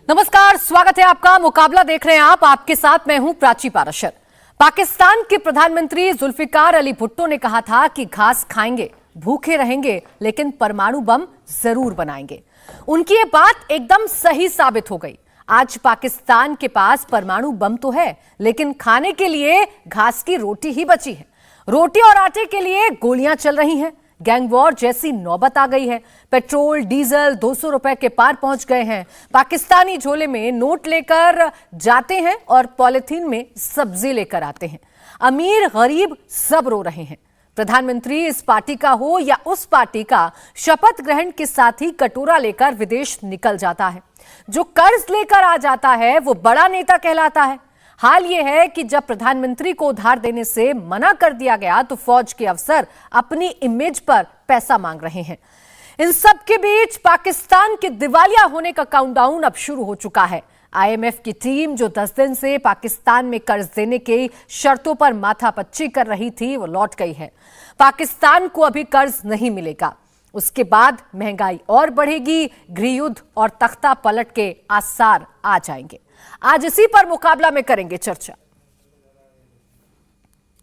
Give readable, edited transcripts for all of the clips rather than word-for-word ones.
नमस्कार, स्वागत है आपका। मुकाबला देख रहे हैं आप, आपके साथ मैं हूं प्राची पाराशर। पाकिस्तान के प्रधानमंत्री जुल्फिकार अली भुट्टो ने कहा था कि घास खाएंगे, भूखे रहेंगे, लेकिन परमाणु बम जरूर बनाएंगे। उनकी ये बात एकदम सही साबित हो गई। आज पाकिस्तान के पास परमाणु बम तो है, लेकिन खाने के लिए घास की रोटी ही बची है। रोटी और आटे के लिए गोलियां चल रही हैं। गैंग वॉर जैसी नौबत आ गई है। पेट्रोल डीजल 200 रुपए के पार पहुंच गए हैं। पाकिस्तानी झोले में नोट लेकर जाते हैं और पॉलिथीन में सब्जी लेकर आते हैं। अमीर गरीब सब रो रहे हैं। प्रधानमंत्री इस पार्टी का हो या उस पार्टी का, शपथ ग्रहण के साथ ही कटोरा लेकर विदेश निकल जाता है। जो कर्ज लेकर आ जाता है वो बड़ा नेता कहलाता है। हाल यह है कि जब प्रधानमंत्री को उधार देने से मना कर दिया गया तो फौज के अफसर अपनी इमेज पर पैसा मांग रहे हैं। इन सब के बीच पाकिस्तान के दिवालिया होने का काउंटडाउन अब शुरू हो चुका है। आईएमएफ की टीम जो 10 दिन से पाकिस्तान में कर्ज देने की शर्तों पर माथापच्ची कर रही थी, वो लौट गई है। पाकिस्तान को अभी कर्ज नहीं मिलेगा। उसके बाद महंगाई और बढ़ेगी, गृहयुद्ध और तख्ता पलट के आसार आ जाएंगे। आज इसी पर मुकाबला में करेंगे चर्चा।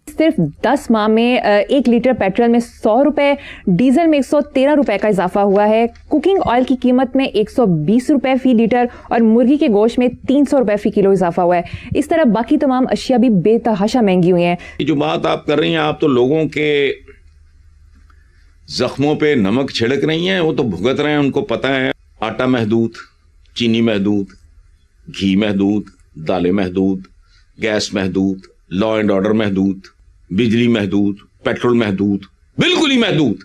सिर्फ 10 माह में 1 लीटर पेट्रोल में 100 रुपए, डीजल में 113 रुपए का इजाफा हुआ है। कुकिंग ऑयल की कीमत में 120 रुपए फी लीटर और मुर्गी के गोश्त में 300 रुपए फी किलो इजाफा हुआ है। इस तरह बाकी तमाम अशिया भी बेतहाशा महंगी हुई हैं। जो बात आप कर रही हैं, आप तो लोगों के जख्मों पे नमक छिड़क रही हैं। वो तो भुगत रहे हैं, उनको पता है। आटा महदूद, चीनी महदूद, घी महदूद, दालें महदूद, गैस महदूद, लॉ एंड ऑर्डर महदूद, बिजली महदूद, पेट्रोल महदूद, बिल्कुल ही महदूद।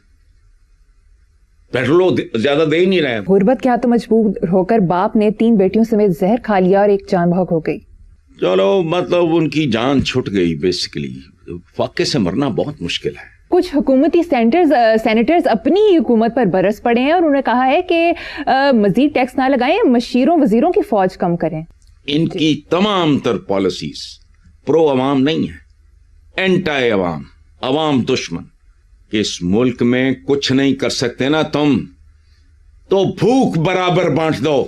पेट्रोल ज्यादा दे ही नहीं रहे। गुर्बत के हाथों मजबूर होकर बाप ने 3 बेटियों समेत जहर खा लिया और एक जान बहक हो गई। चलो, मतलब उनकी जान छुट गई। बेसिकली फाके से मरना बहुत मुश्किल है। कुछ हुकूमती सेनेटर्स अपनी हुकूमत पर बरस पड़े हैं और उन्होंने कहा है कि मजीद टैक्स ना लगाएं, मशीरों वजीरों की फौज कम करें। इनकी तमाम तर पॉलिसीज प्रो अवाम नहीं है, एंटी अवाम, अवाम दुश्मन। इस मुल्क में कुछ नहीं कर सकते ना तुम, तो भूख बराबर बांट दो,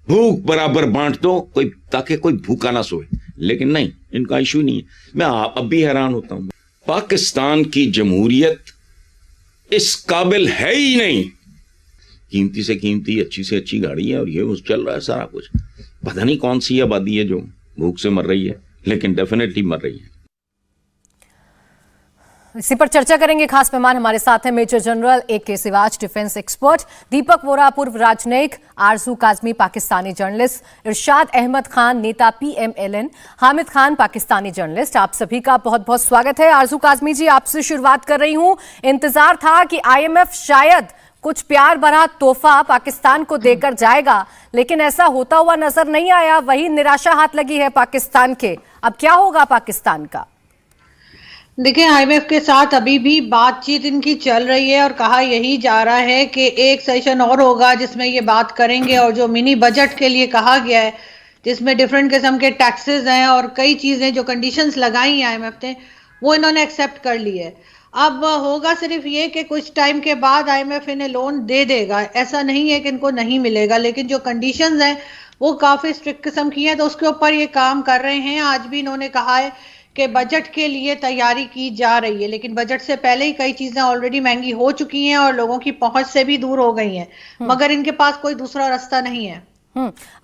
भूख बराबर बांट दो, कोई ताकि कोई भूखा ना सोए। लेकिन नहीं, इनका इशू नहीं है। मैं अब भी हैरान होता हूं, पाकिस्तान की जमहूरियत इस काबिल है ही नहीं। कीमती से कीमती, अच्छी से अच्छी गाड़ी है और ये उस चल रहा है सारा कुछ। पता नहीं कौन सी आबादी है जो भूख से मर रही है, लेकिन डेफिनेटली मर रही है। इसी पर चर्चा करेंगे। खास मेहमान हमारे साथ हैं major general AK Siwach, defence expert, Deepak Vora, पूर्व राजनयिक, आरजू काजमी, पाकिस्तानी जर्नलिस्ट, इरशाद अहमद खान, नेता PMLN, हामिद खान, पाकिस्तानी जर्नलिस्ट। आप सभी का बहुत बहुत स्वागत है। आरजू काजमी जी, आपसे शुरुआत कर रही हूं। इंतजार था कि IMF शायद कुछ प्यार भरा तोहफा पाकिस्तान को देकर जाएगा, लेकिन ऐसा होता हुआ नजर नहीं आया। वही निराशा हाथ लगी है पाकिस्तान के। अब क्या होगा पाकिस्तान का? देखिए, IMF के साथ अभी भी बातचीत इनकी चल रही है और कहा यही जा रहा है कि एक सेशन और होगा जिसमें ये बात करेंगे। और जो मिनी बजट के लिए कहा गया है, जिसमें डिफरेंट किस्म के टैक्सेस हैं और कई चीजें जो कंडीशंस लगाई हैं IMF ने, वो इन्होंने एक्सेप्ट कर ली है। अब होगा सिर्फ ये कि कुछ टाइम के बाद IMF इन्हें लोन दे देगा। ऐसा नहीं है कि इनको नहीं मिलेगा, लेकिन जो कंडीशंस हैं वो काफी स्ट्रिक्ट किस्म की हैं, तो उसके ऊपर ये काम कर रहे हैं। आज भी इन्होंने कहा है कि बजट के लिए तैयारी की जा रही है, लेकिन बजट से पहले ही कई चीजें ऑलरेडी महंगी हो चुकी हैं और लोगों की पहुंच से भी दूर हो गई हैं। मगर इनके पास कोई दूसरा रास्ता नहीं है।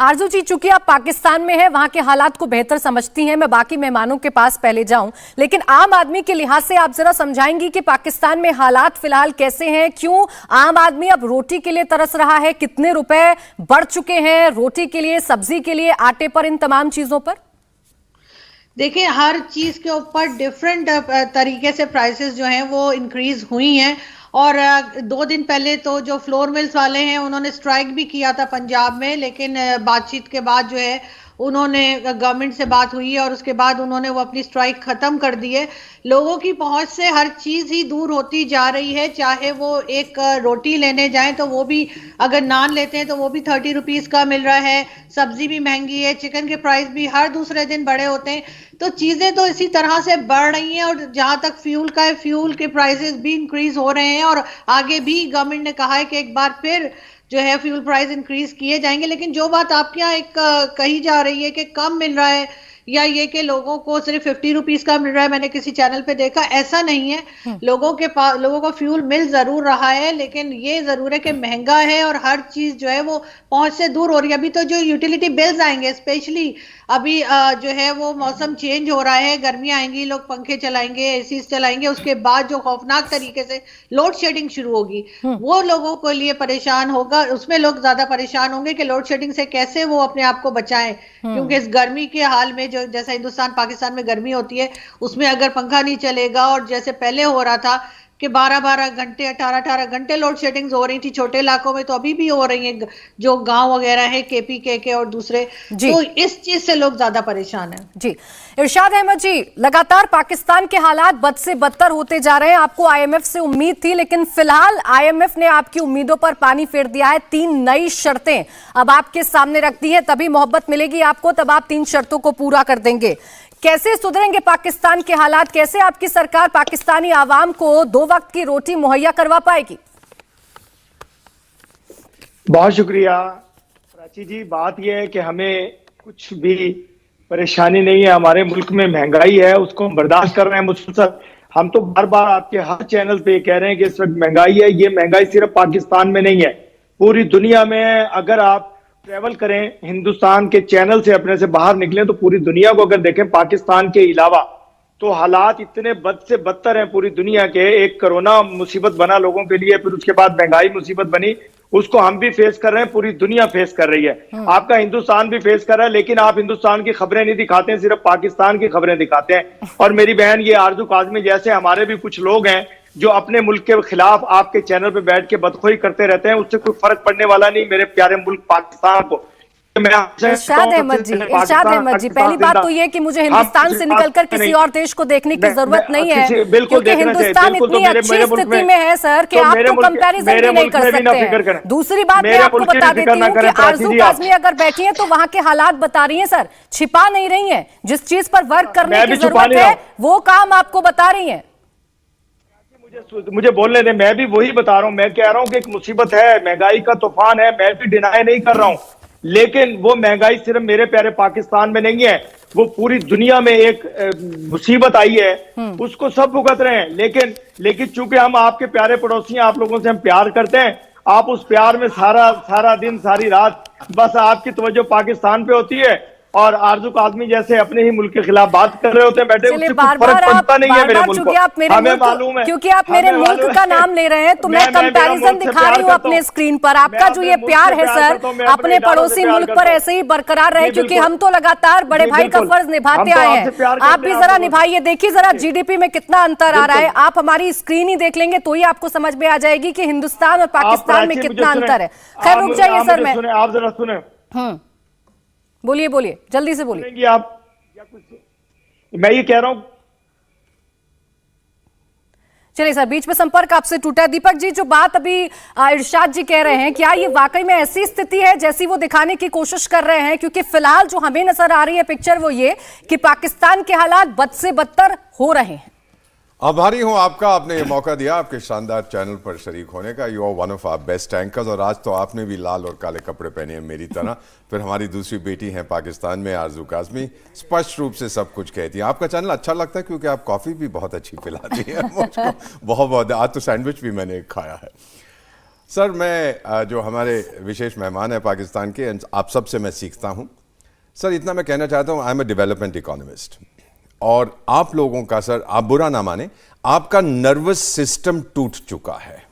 आरजू जी, चूंकि आप पाकिस्तान में हैं, वहां के हालात को बेहतर समझती हैं, मैं बाकी मेहमानों के पास पहले जाऊं, लेकिन आम आदमी के लिहाज से आप जरा समझाएंगी कि पाकिस्तान में हालात फिलहाल कैसे हैं? क्यों आम आदमी अब रोटी के लिए तरस रहा है? कितने रुपए बढ़ चुके हैं रोटी के लिए, सब्जी के लिए, आटे पर, इन तमाम चीजों पर? देखिए, हर चीज के ऊपर डिफरेंट तरीके से प्राइसेस जो हैं वो इंक्रीज हुई हैं। और 2 दिन पहले तो जो फ्लोर मिल्स वाले हैं उन्होंने स्ट्राइक भी किया था पंजाब में, लेकिन बातचीत के बाद जो है उन्होंने, गवर्नमेंट से बात हुई है और उसके बाद उन्होंने वो अपनी स्ट्राइक खत्म कर दी है। लोगों की पहुंच से हर चीज ही दूर होती जा रही है। चाहे वो एक रोटी लेने जाएं तो वो भी, अगर नान लेते हैं तो वो भी 30 रुपीज का मिल रहा है। सब्जी भी महंगी है, चिकन के प्राइस भी हर दूसरे दिन बढ़े होते हैं। तो चीजें तो इसी तरह से बढ़ रही हैं। और जहां तक फ्यूल का है, फ्यूल के प्राइसेस भी इंक्रीज हो रहे हैं। और आगे भी गवर्नमेंट ने कहा है कि एक बार फिर जो है फ्यूल प्राइस इंक्रीज किए जाएंगे। लेकिन जो बात आपके यहाँ एक कही जा रही है कि कम मिल रहा है या ये कि लोगों को सिर्फ 50 रुपीज का मिल रहा है, मैंने किसी चैनल पे देखा, ऐसा नहीं है। लोगों को फ्यूल मिल जरूर रहा है, लेकिन ये जरूर है कि महंगा है और हर चीज जो है वो पहुंच से दूर हो रही है। अभी तो जो यूटिलिटी बिल्स आएंगे, स्पेशली अभी जो है वो मौसम चेंज हो रहा है, गर्मी आएंगी, लोग पंखे चलाएंगे, एसी चलाएंगे, उसके बाद जो खौफनाक तरीके से लोड शेडिंग शुरू होगी वो लोगों के लिए परेशान होगा। उसमें लोग ज्यादा परेशान होंगे कि लोड शेडिंग से कैसे वो अपने आप को बचाएं, क्योंकि इस गर्मी के हाल में जो जैसा हिंदुस्तान पाकिस्तान में गर्मी होती है उसमें अगर पंखा नहीं चलेगा और जैसे पहले हो रहा था कि 12-12 घंटे 18-18 घंटे लोड शेडिंग्स हो रही थी छोटे इलाकों में, तो अभी भी हो रही है जो गांव वगैरह है केपीके के और दूसरे, तो इस चीज से लोग ज्यादा परेशान हैं। जी इरशाद अहमद जी, लगातार पाकिस्तान के हालात बद से बदतर होते जा रहे हैं। आपको आईएमएफ से उम्मीद थी, लेकिन फिलहाल आईएमएफ ने आपकी उम्मीदों पर पानी फेर दिया है। 3 नई शर्तें अब आपके सामने रख दी हैं, तभी मोहब्बत मिलेगी आपको, तब आप 3 शर्तों को पूरा कर देंगे। कैसे सुधरेंगे पाकिस्तान के हालात? कैसे आपकी सरकार पाकिस्तानी आवाम को 2 वक्त की रोटी मुहैया करवा पाएगी? बहुत शुक्रिया प्राची जी। बात यह है कि हमें कुछ भी परेशानी नहीं है। हमारे मुल्क में महंगाई है, उसको हम बर्दाश्त कर रहे हैं मुसलसल। हम तो बार बार आपके हर चैनल पे कह रहे हैं कि इस वक्त महंगाई है। ये महंगाई सिर्फ पाकिस्तान में नहीं है, पूरी दुनिया में। अगर आप ट्रेवल करें, हिंदुस्तान के चैनल से अपने से बाहर निकलें, तो पूरी दुनिया को अगर देखें पाकिस्तान के अलावा, तो हालात इतने बद से बदतर हैं पूरी दुनिया के। एक कोरोना मुसीबत बना लोगों के लिए, फिर उसके बाद महंगाई मुसीबत बनी, उसको हम भी फेस कर रहे हैं, पूरी दुनिया फेस कर रही है। आपका हिंदुस्तान भी फेस कर रहा है, लेकिन आप हिंदुस्तान की खबरें नहीं दिखाते हैं, सिर्फ पाकिस्तान की खबरें दिखाते हैं। और मेरी बहन ये आरजू काजमी जैसे हमारे भी कुछ लोग हैं जो अपने मुल्क के खिलाफ आपके चैनल पे बैठ के बदखोई करते रहते हैं, उससे कोई फर्क पड़ने वाला नहीं मेरे प्यारे मुल्क पाकिस्तान को। इरशाद अहमद जी, पहली बात तो ये कि मुझे हिंदुस्तान से निकलकर किसी और देश को देखने की जरूरत नहीं है, क्योंकि हिंदुस्तान इतनी अच्छी स्थिति में है सर कि आप तो कंपैरिजन भी नहीं कर सकते हैं। दूसरी बात मैं आपको बता देती हूँ कि आरजू काजमी अगर बैठी है तो वहां के हालात बता रही है सर, छिपा नहीं रही है। जिस चीज पर वर्क करने की जरूरत है वो काम आपको बता रही है। मुझे बोलने दे, मैं भी वही बता रहा हूँ। मैं कह रहा हूँ कि एक मुसीबत है, महंगाई का तूफान है, मैं भी डिनाई नहीं कर रहा हूँ, लेकिन वो महंगाई सिर्फ मेरे प्यारे पाकिस्तान में नहीं है, वो पूरी दुनिया में एक मुसीबत आई है, उसको सब भुगत रहे हैं। लेकिन चूंकि हम आपके प्यारे पड़ोसी हैं, आप लोगों से हम प्यार करते हैं, आप उस प्यार में सारा दिन सारी रात बस आपकी तवज्जो पाकिस्तान पे होती है, और आरजू काजमी जैसे अपने ही मुल्क के खिलाफ बात कर रहे होते हैं बैठे, उससे बार फर्क पड़ता नहीं है मेरे मुल्क को। हमें मालूम है, क्योंकि आप मेरे मुल्क का नाम ले रहे हैं, तो मैं कंपैरिजन दिखा रही हूँ अपने स्क्रीन पर। आपका जो ये प्यार है सर अपने पड़ोसी मुल्क पर ऐसे ही बरकरार रहे, क्योंकि हम तो लगातार बड़े भाई का फर्ज निभाते आए हैं। आप भी जरा निभाइए, देखिए जरा जीडीपी में कितना अंतर आ रहा है। आप हमारी स्क्रीन ही देख लेंगे तो ही आपको समझ में आ जाएगी कि हिंदुस्तान और पाकिस्तान में कितना अंतर है। खैर रुक जाइए सर, मैं आप जरा सुने। बोलिए, जल्दी से बोलिए आप। मैं ये कह रहा हूं, चलिए सर, बीच में संपर्क आपसे टूटा। दीपक जी, जो बात अभी इरशाद जी कह रहे हैं, क्या ये वाकई में ऐसी स्थिति है जैसी वो दिखाने की कोशिश कर रहे हैं? क्योंकि फिलहाल जो हमें नजर आ रही है पिक्चर वो ये कि पाकिस्तान के हालात बद से बदतर हो रहे हैं। आभारी हूं आपका, आपने ये मौका दिया आपके शानदार चैनल पर शरीक होने का। You are one of our best anchors, और आज तो आपने भी लाल और काले कपड़े पहने हैं मेरी तरह। फिर हमारी दूसरी बेटी हैं पाकिस्तान में, आरजू काजमी, स्पष्ट रूप से सब कुछ कहती है। आपका चैनल अच्छा लगता है क्योंकि आप कॉफ़ी भी बहुत अच्छी पिलाती है मुझको, बहुत। आज तो सैंडविच भी मैंने खाया है। सर, मैं जो हमारे विशेष मेहमान हैं पाकिस्तान के, आप सबसे मैं सीखता हूँ। सर, इतना मैं कहना चाहता हूँ, I am a development economist, और आप लोगों का, सर आप बुरा ना माने, आपका नर्वस सिस्टम टूट चुका है।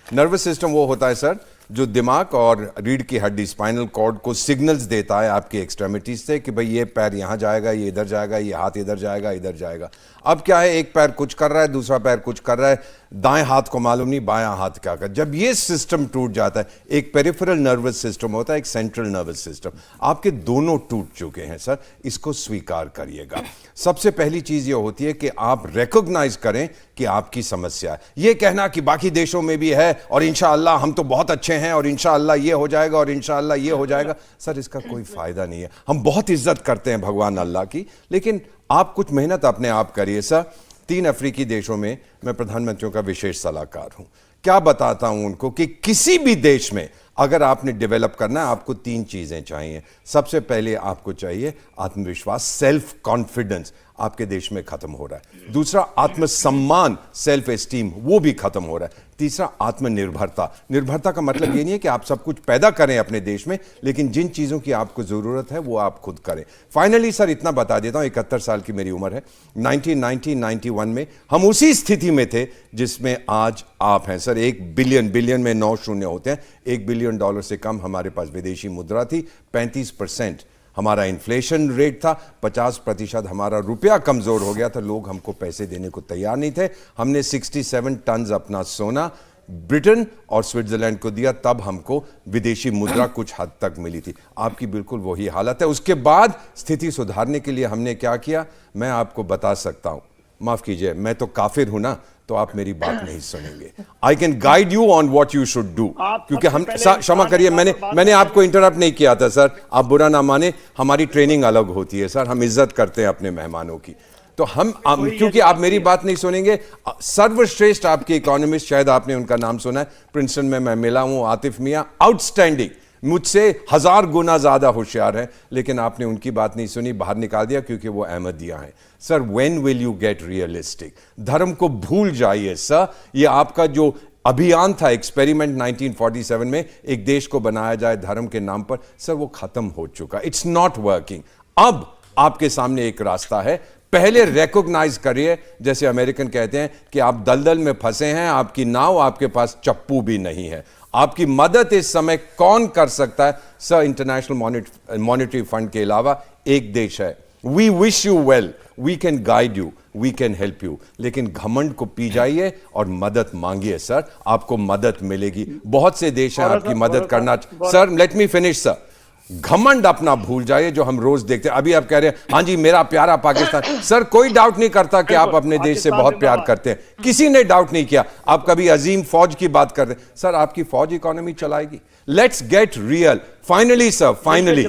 नर्वस सिस्टम वो होता है सर जो दिमाग और रीढ़ की हड्डी, स्पाइनल कॉर्ड को सिग्नल्स देता है आपकी एक्सट्रीमिटीज से कि भाई ये पैर यहाँ जाएगा, ये इधर जाएगा, ये हाथ इधर जाएगा, इधर जाएगा। अब क्या है, एक पैर कुछ कर रहा है, दूसरा पैर कुछ कर रहा है, दाएं हाथ को मालूम नहीं बायां हाथ क्या कर। जब ये सिस्टम टूट जाता है, एक पेरिफेरल नर्वस सिस्टम होता है, एक सेंट्रल नर्वस सिस्टम, आपके दोनों टूट चुके हैं सर। इसको स्वीकार करिएगा। सबसे पहली चीज ये होती है कि आप रिकॉग्नाइज करें कि आपकी समस्या है। ये कहना कि बाकी देशों में भी है और इंशाअल्लाह हम तो बहुत अच्छे हैं और इंशाअल्लाह ये हो जाएगा और इंशाअल्लाह ये हो जाएगा, सर इसका कोई फायदा नहीं है। हम बहुत इज्जत करते हैं भगवान अल्लाह की, लेकिन आप कुछ मेहनत अपने आप करिए सर। 3 अफ्रीकी देशों में मैं प्रधानमंत्रियों का विशेष सलाहकार हूं। क्या बताता हूं उनको कि किसी भी देश में अगर आपने डेवलप करना है, आपको 3 चीजें चाहिए। सबसे पहले आपको चाहिए आत्मविश्वास, सेल्फ कॉन्फिडेंस, आपके देश में खत्म हो रहा है। दूसरा आत्मसम्मान, सेल्फ एस्टीम, वो भी खत्म हो रहा है। तीसरा आत्मनिर्भरता। निर्भरता का मतलब ये नहीं है कि आप सब कुछ पैदा करें अपने देश में, लेकिन जिन चीजों की आपको जरूरत है वो आप खुद करें। फाइनली सर इतना बता देता हूं, 71 साल की मेरी उम्र है। 1991 में हम उसी स्थिति में थे जिसमें आज आप हैं सर। 1 बिलियन में 9 शून्य होते हैं। $1 बिलियन से कम हमारे पास विदेशी मुद्रा थी। 35% हमारा इन्फ्लेशन रेट था। 50% हमारा रुपया कमजोर हो गया था। लोग हमको पैसे देने को तैयार नहीं थे। हमने 67 टन अपना सोना ब्रिटेन और स्विट्जरलैंड को दिया, तब हमको विदेशी मुद्रा कुछ हद तक मिली थी। आपकी बिल्कुल वही हालत है। उसके बाद स्थिति सुधारने के लिए हमने क्या किया, मैं आपको बता सकता हूं। माफ कीजिए, मैं तो काफिर हूं ना, तो आप मेरी बात नहीं सुनेंगे। I can guide you on what you should do, क्योंकि हम क्षमा करिए, मैंने आपको इंटरप्ट नहीं किया था सर, आप बुरा ना माने। हमारी ट्रेनिंग अलग होती है सर, हम इज्जत करते हैं अपने मेहमानों की। तो हम क्योंकि आप मेरी बात नहीं सुनेंगे, सर्वश्रेष्ठ आपके इकोनॉमिस्ट, शायद आपने उनका नाम सुना है, प्रिंसटन में मैं मिला हूं, आतिफ मियां, आउटस्टैंडिंग, मुझसे 1000 गुना ज्यादा होशियार हैं, लेकिन आपने उनकी बात नहीं सुनी, बाहर निकाल दिया क्योंकि वो अहमदिया हैं। Sir, when will you get realistic? धर्म को भूल जाइए सर। ये आपका जो अभियान था, एक्सपेरिमेंट 1947 में, एक देश को बनाया जाए धर्म के नाम पर, सर वो खत्म हो चुका। It's not working. अब आपके सामने एक रास्ता है। पहले रिकॉग्नाइज करिए, जैसे अमेरिकन कहते हैं कि आप दलदल में फंसे हैं, आपकी नाव, आपके पास चप्पू भी नहीं है। आपकी मदद इस समय कौन कर सकता है सर? इंटरनेशनल मॉनेटरी फंड के अलावा एक देश है। We wish you well, we can guide you, we can help you, लेकिन घमंड को पी जाइए और मदद मांगिए सर, आपको मदद मिलेगी। बहुत से देश हैं आपकी मदद करना। Sir let me finish sir. घमंड अपना भूल जाइए जो हम रोज देखते हैं। अभी आप कह रहे हैं हाँ जी मेरा प्यारा पाकिस्तान। सर कोई डाउट नहीं करता कि आप अपने देश से बहुत प्यार करते हैं, किसी ने डाउट नहीं किया। आप कभी अजीम फौज की बात करते हैं, सर आपकी फौज इकोनॉमी चलाएगी। Let's get real. Finally sir, finally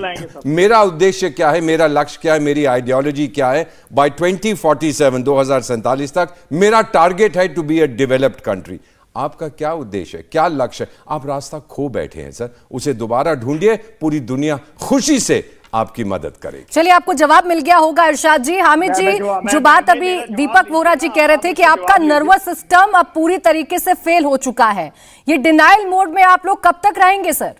मेरा उद्देश्य क्या है, मेरा लक्ष्य क्या है, मेरी आइडियोलॉजी क्या है? बाय 2047 2047 तक मेरा टारगेट है to be a developed country. आपका क्या उद्देश्य है, क्या लक्ष्य है? आप रास्ता खो बैठे हैं सर, उसे दोबारा ढूंढिए, पूरी दुनिया खुशी से आपकी मदद करेगी। चलिए, आपको जवाब मिल गया होगा इरशाद जी। हामिद जी, जो बात अभी दीपक वोरा जी कह रहे थे कि आपका नर्वस सिस्टम अब पूरी तरीके से फेल हो चुका है, ये डिनाइल मोड में आप लोग कब तक रहेंगे सर?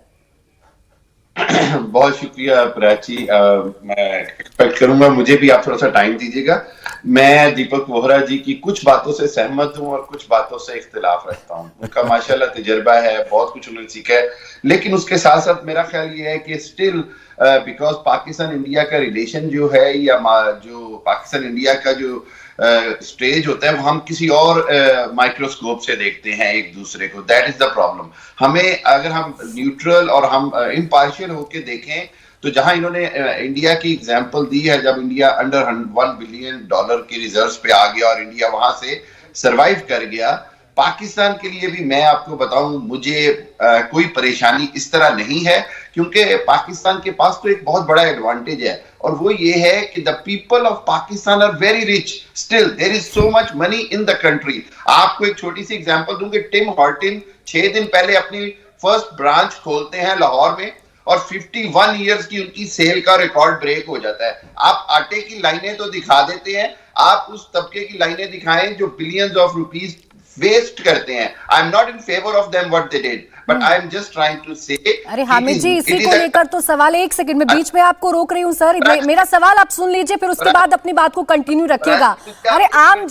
बहुत शुक्रिया प्राची। मैं एक्सपेक्ट करूंगा, मुझे भी आप थोड़ा सा टाइम दीजिएगा। मैं दीपक वोहरा जी की कुछ बातों से सहमत हूं और कुछ बातों से इख्तिलाफ रखता हूं। उनका माशाल्लाह तजुर्बा है, बहुत कुछ उन्होंने सीखा है, लेकिन उसके साथ साथ मेरा ख्याल ये है कि स्टिल बिकॉज पाकिस्तान इंडिया का रिलेशन जो है, या जो पाकिस्तान इंडिया का जो स्टेज होता है, वो हम किसी और माइक्रोस्कोप से देखते हैं एक दूसरे को। That is the problem. हमें अगर हम न्यूट्रल और हम इम्पार्शियल होके देखें, तो जहां इन्होंने इंडिया की एग्जांपल दी है, जब इंडिया अंडर $1 बिलियन की रिजर्व्स पे आ गया और इंडिया वहां से सरवाइव कर गया, पाकिस्तान के लिए भी मैं आपको बताऊं, मुझे कोई परेशानी इस तरह नहीं है, क्योंकि पाकिस्तान के पास तो एक बहुत बड़ा एडवांटेज है, और वो ये है कि the people of Pakistan are very rich. Still there is so much money in the country. आपको एक छोटी सी एग्जांपल दूंगी। टिम हॉर्टन 6 दिन पहले अपनी फर्स्ट ब्रांच खोलते हैं लाहौर में, और 51 इयर्स की उनकी सेल का रिकॉर्ड ब्रेक हो जाता है। आप आटे की लाइनें तो दिखा देते हैं, आप उस तबके की लाइनें दिखाएं जो बिलियंस ऑफ रुपीस वेस्ट करते हैं। I am not in favour of them what they did, but I am just trying to say. अरे हामिद जी, इसी को लेकर तो सवाल है। एक सेकंड में बीच में आपको रोक रही हूं सर, मेरा सवाल आप सुन लीजिए, फिर उसके बाद अपनी बात को कंटिन्यू रखिएगा। अरे आम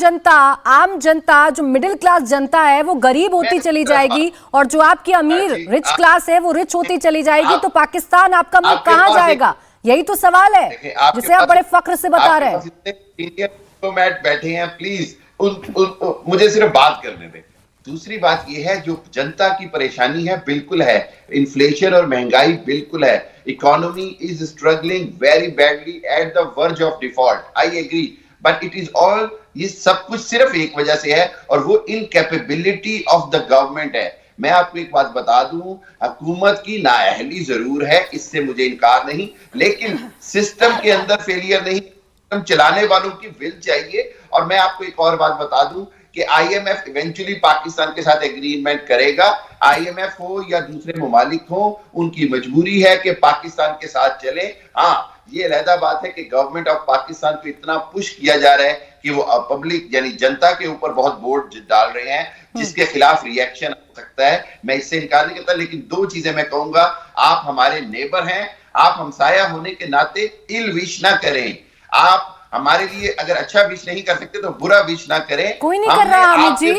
जनता जो मिडिल क्लास जनता है वो गरीब होती चली जाएगी, और जो आपकी अमीर रिच क्लास है वो रिच होती चली जाएगी, तो पाकिस्तान आपका मुल्क कहां जाएगा? यही तो सवाल है जिसे आप बड़े फख्र से बता रहे हैं। बैठे हैं, प्लीज मुझे सिर्फ बात करने दें। दूसरी बात यह है, जो जनता की परेशानी है बिल्कुल है, इन्फ्लेशन और महंगाई बिल्कुल है, economy is struggling very badly at the verge of default, I agree, but it is all, ये सब कुछ सिर्फ एक वजह से है, और वो इनकैपेबिलिटी ऑफ द गवर्नमेंट है। मैं आपको एक बात बता दूं, हुकूमत की नाअहली जरूर है, इससे मुझे इनकार नहीं, लेकिन सिस्टम के अंदर फेलियर नहीं, सिस्टम चलाने वालों की विल चाहिए। और मैं आपको एक और बात बता दूं कि आईएमएफ इवेंचुअली पाकिस्तान के साथ एग्रीमेंट करेगा। आईएमएफ हो या दूसरे ममालिक हो, उनकी मजबूरी है कि पाकिस्तान के साथ चले। हाँ, ये अलहदा बात है कि गवर्नमेंट ऑफ पाकिस्तान को इतना पुश किया जा रहा है कि वो पब्लिक यानी जनता के ऊपर बहुत बोझ डाल रहे हैं, जिसके खिलाफ रिएक्शन हो सकता है। मैं इससे इनकार नहीं करता, लेकिन दो चीजें मैं कहूंगा। आप हमारे नेबर हैं, आप हमसाया होने के नाते इल विश ना करें। आप हमारे लिए अगर अच्छा विश नहीं कर सकते तो बुरा विश ना करें। कोई नहीं कर रहा हामिद जी,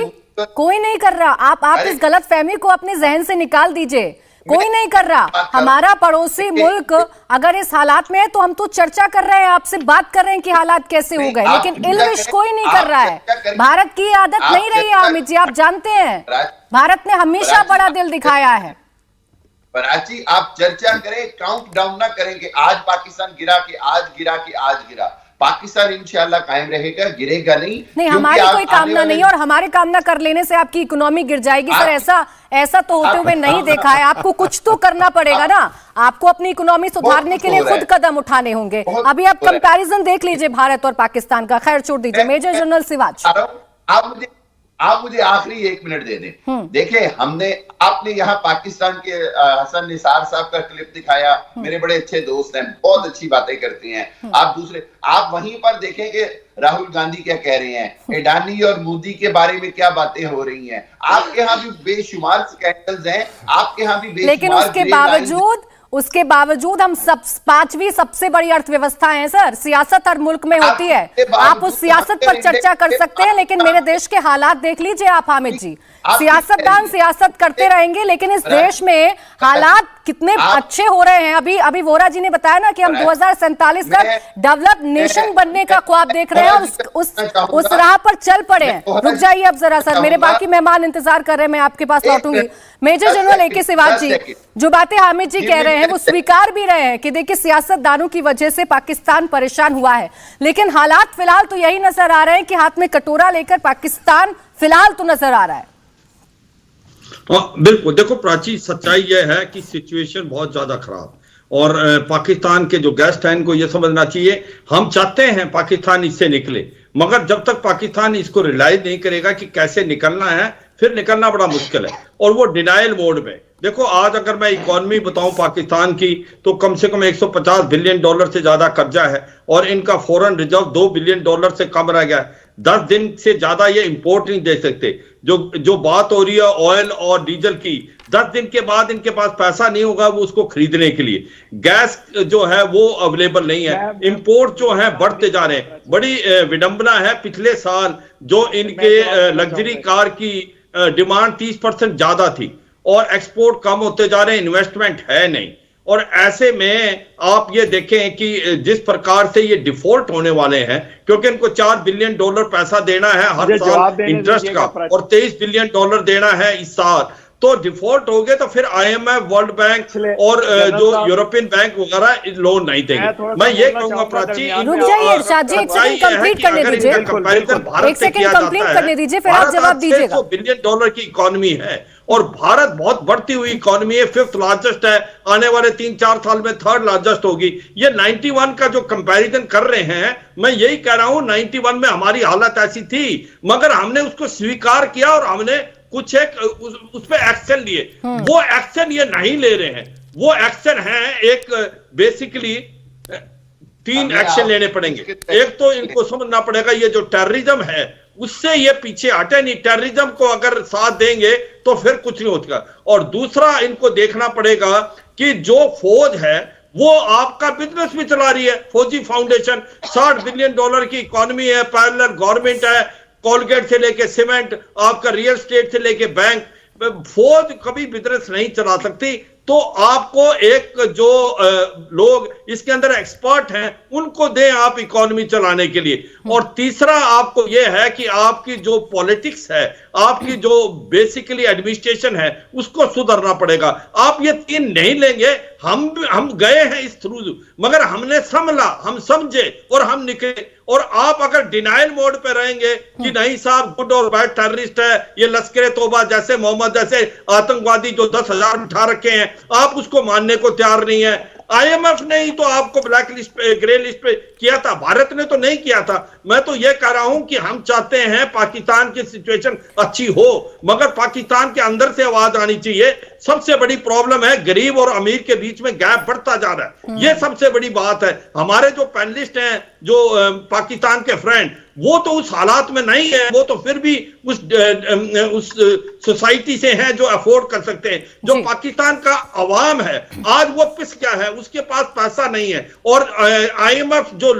कोई नहीं कर रहा। आप इस गलत फहमी को अपने जहन से निकाल दीजिए। कोई नहीं कर रहा। हमारा पड़ोसी मुल्क अगर इस हालात में है तो हम तो चर्चा कर रहे हैं, आपसे बात कर रहे हैं कि हालात कैसे हो गए, लेकिन इल्विश कोई नहीं कर रहा है। भारत की आदत नहीं रही है हामिद जी, आप जानते हैं। भारत ने हमेशा बड़ा दिल दिखाया है। प्राची, आप चर्चा करें, काउंट डाउन ना करें कि आज पाकिस्तान गिरा कि आज गिरा कि आज गिरा। पाकिस्तान इंशाल्लाह कायम रहेगा, गिरेगा नहीं। हमारी कोई कामना नहीं है, और हमारे कामना कर लेने से आपकी इकोनॉमी गिर जाएगी सर। ऐसा तो होते हुए नहीं देखा है। आपको कुछ तो करना पड़ेगा ना। आपको अपनी इकोनॉमी सुधारने के लिए खुद कदम उठाने होंगे। अभी आप कंपैरिजन देख लीजिए भारत और पाकिस्तान का। खैर छोड़ दीजिए। मेजर जनरल सिवाज, आप मुझे आखिरी 1 मिनट दे दें। देखिए, आपने यहाँ पाकिस्तान के हसन निसार साहब का क्लिप दिखाया। मेरे बड़े अच्छे दोस्त हैं, बहुत अच्छी बातें करते हैं। आप वहीं पर देखें कि राहुल गांधी क्या कह रहे हैं, अडानी और मोदी के बारे में क्या बातें हो रही हैं। आपके यहाँ भी बेशुमार स्कैंडल्स हैं, आपके यहाँ भी बेशुमार, लेकिन उसके बावजूद हम सब 5वीं सबसे बड़ी अर्थव्यवस्था है सर। सियासत हर मुल्क में होती है। आप उस सियासत पर चर्चा कर सकते हैं, लेकिन मेरे देश के हालात देख लीजिए आप हामिद जी। सियासतदान सियासत करते रहेंगे, लेकिन इस देश में हालात कितने अच्छे हो रहे हैं। अभी वोरा जी ने बताया ना कि हम 2047 तक डेवलप नेशन बनने का ख्वाब देख रहे हैं, और उस राह पर चल पड़े हैं। रुक जाइए अब जरा सर, मेरे बाकी मेहमान इंतजार कर रहे हैं, मैं आपके पास लौटूंगी। मेजर जनरल AK सिवाज जी, जो बातें हामिद जी कह रहे हैं वो स्वीकार भी रहे हैं कि देखिए सियासतदानों की वजह से पाकिस्तान परेशान हुआ है, लेकिन हालात फिलहाल तो यही नजर आ रहे हैं कि हाथ में कटोरा लेकर पाकिस्तान फिलहाल तो नजर आ रहा है। बिल्कुल। देखो प्राची, सच्चाई यह है कि सिचुएशन बहुत ज्यादा खराब, और पाकिस्तान के जो गेस्ट हैं इनको यह समझना चाहिए, हम चाहते हैं पाकिस्तान इससे निकले, मगर जब तक पाकिस्तान इसको रियलाइज नहीं करेगा कि कैसे निकलना है, फिर निकलना बड़ा मुश्किल है, और वो डिनाइल मोड में। देखो, आज अगर मैं इकोनॉमी बताऊं पाकिस्तान की, तो कम से कम $150 बिलियन से ज्यादा कर्जा है, और इनका फॉरेन रिजर्व $2 बिलियन से कम रह गया है। 10 दिन से ज्यादा ये इंपोर्ट नहीं दे सकते। जो बात हो रही है ऑयल और डीजल की, 10 दिन के बाद इनके पास पैसा नहीं होगा वो उसको खरीदने के लिए। गैस जो है वो अवेलेबल नहीं है। इंपोर्ट जो है बढ़ते जा रहे हैं। बड़ी विडंबना है, पिछले साल जो इनके लग्जरी कार की डिमांड 30% ज्यादा थी, और एक्सपोर्ट कम होते जा रहे हैं, इन्वेस्टमेंट है नहीं। और ऐसे में आप ये देखें कि जिस प्रकार से ये डिफॉल्ट होने वाले हैं, क्योंकि इनको $4 बिलियन पैसा देना है हर साल इंटरेस्ट का, और $23 बिलियन देना है इस साल। तो डिफॉल्ट हो गए तो फिर IMF, वर्ल्ड बैंक और जो यूरोपियन बैंक वगैरह लोन नहीं देंगे। मैं ये कहूंगा प्राची, रुक जाइए इरशाद जी, एक सेकंड कंप्लीट करने दीजिए। एक सेकंड कंप्लीट करने दीजिए, फिर आप जवाब दीजिएगा। $600 बिलियन की इकोनॉमी है, और भारत बहुत बढ़ती हुई इकोनॉमी है, 5th लार्जेस्ट है, आने वाले 3-4 साल में 3rd लार्जेस्ट होगी। ये 91 का जो कंपैरिजन कर रहे हैं, मैं यही कह रहा हूं 91 में हमारी हालत ऐसी थी, मगर हमने उसको स्वीकार किया और हमने कुछ उस पे एक्शन लिए। वो एक्शन ये नहीं ले रहे हैं। वो एक्शन है एक बेसिकली 3 एक्शन लेने पड़ेंगे। एक तो इनको समझना पड़ेगा ये जो टेररिज्म है उससे ये पीछे हटे नहीं। टेररिज्म को अगर साथ देंगे तो फिर कुछ नहीं होगा। और दूसरा इनको देखना पड़ेगा कि जो फौज है वो आपका बिजनेस भी चला रही है। फौजी फाउंडेशन $60 बिलियन की इकोनॉमी है, पैरेलल गवर्नमेंट है, कोलगेट से लेके सीमेंट, आपका रियल स्टेट से लेके बैंक। फौज कभी बिजनेस नहीं चला सकती। तो आपको एक जो लोग इसके अंदर एक्सपर्ट हैं उनको दें आप इकोनॉमी चलाने के लिए। और तीसरा आपको यह है कि आपकी जो पॉलिटिक्स है, आपकी जो बेसिकली एडमिनिस्ट्रेशन है, उसको सुधरना पड़ेगा। आप ये 3 नहीं लेंगे। हम गए हैं इस थ्रू, मगर हमने संभला, हम समझे और हम निकले। और आप अगर डिनाइल मोड पे रहेंगे कि नहीं साहब गुड और बैड टेररिस्ट है, ये लश्कर तौबा जैसे मोहम्मद जैसे आतंकवादी जो 10,000 उठा रखे हैं, आप उसको मानने को तैयार नहीं है, आईएमएफ ने ही तो आपको ब्लैक लिस्ट पे, ग्रे लिस्ट पे किया था, भारत ने तो नहीं किया था। मैं तो ये कह रहा हूं कि हम चाहते हैं पाकिस्तान की सिचुएशन अच्छी हो, मगर पाकिस्तान के अंदर से आवाज आनी चाहिए। सबसे बड़ी प्रॉब्लम है गरीब और अमीर के बीच में गैप बढ़ता जा रहा है, ये सबसे बड़ी बात है। हमारे जो पैनलिस्ट हैं, जो पाकिस्तान के फ्रेंड, वो तो उस हालात में नहीं है, वो तो फिर भी उस सोसाइटी से हैं जो अफोर्ड कर सकते हैं। जो पाकिस्तान का अवाम है आज वो पिस क्या है, उसके पास पैसा नहीं है, और आईएमएफ जो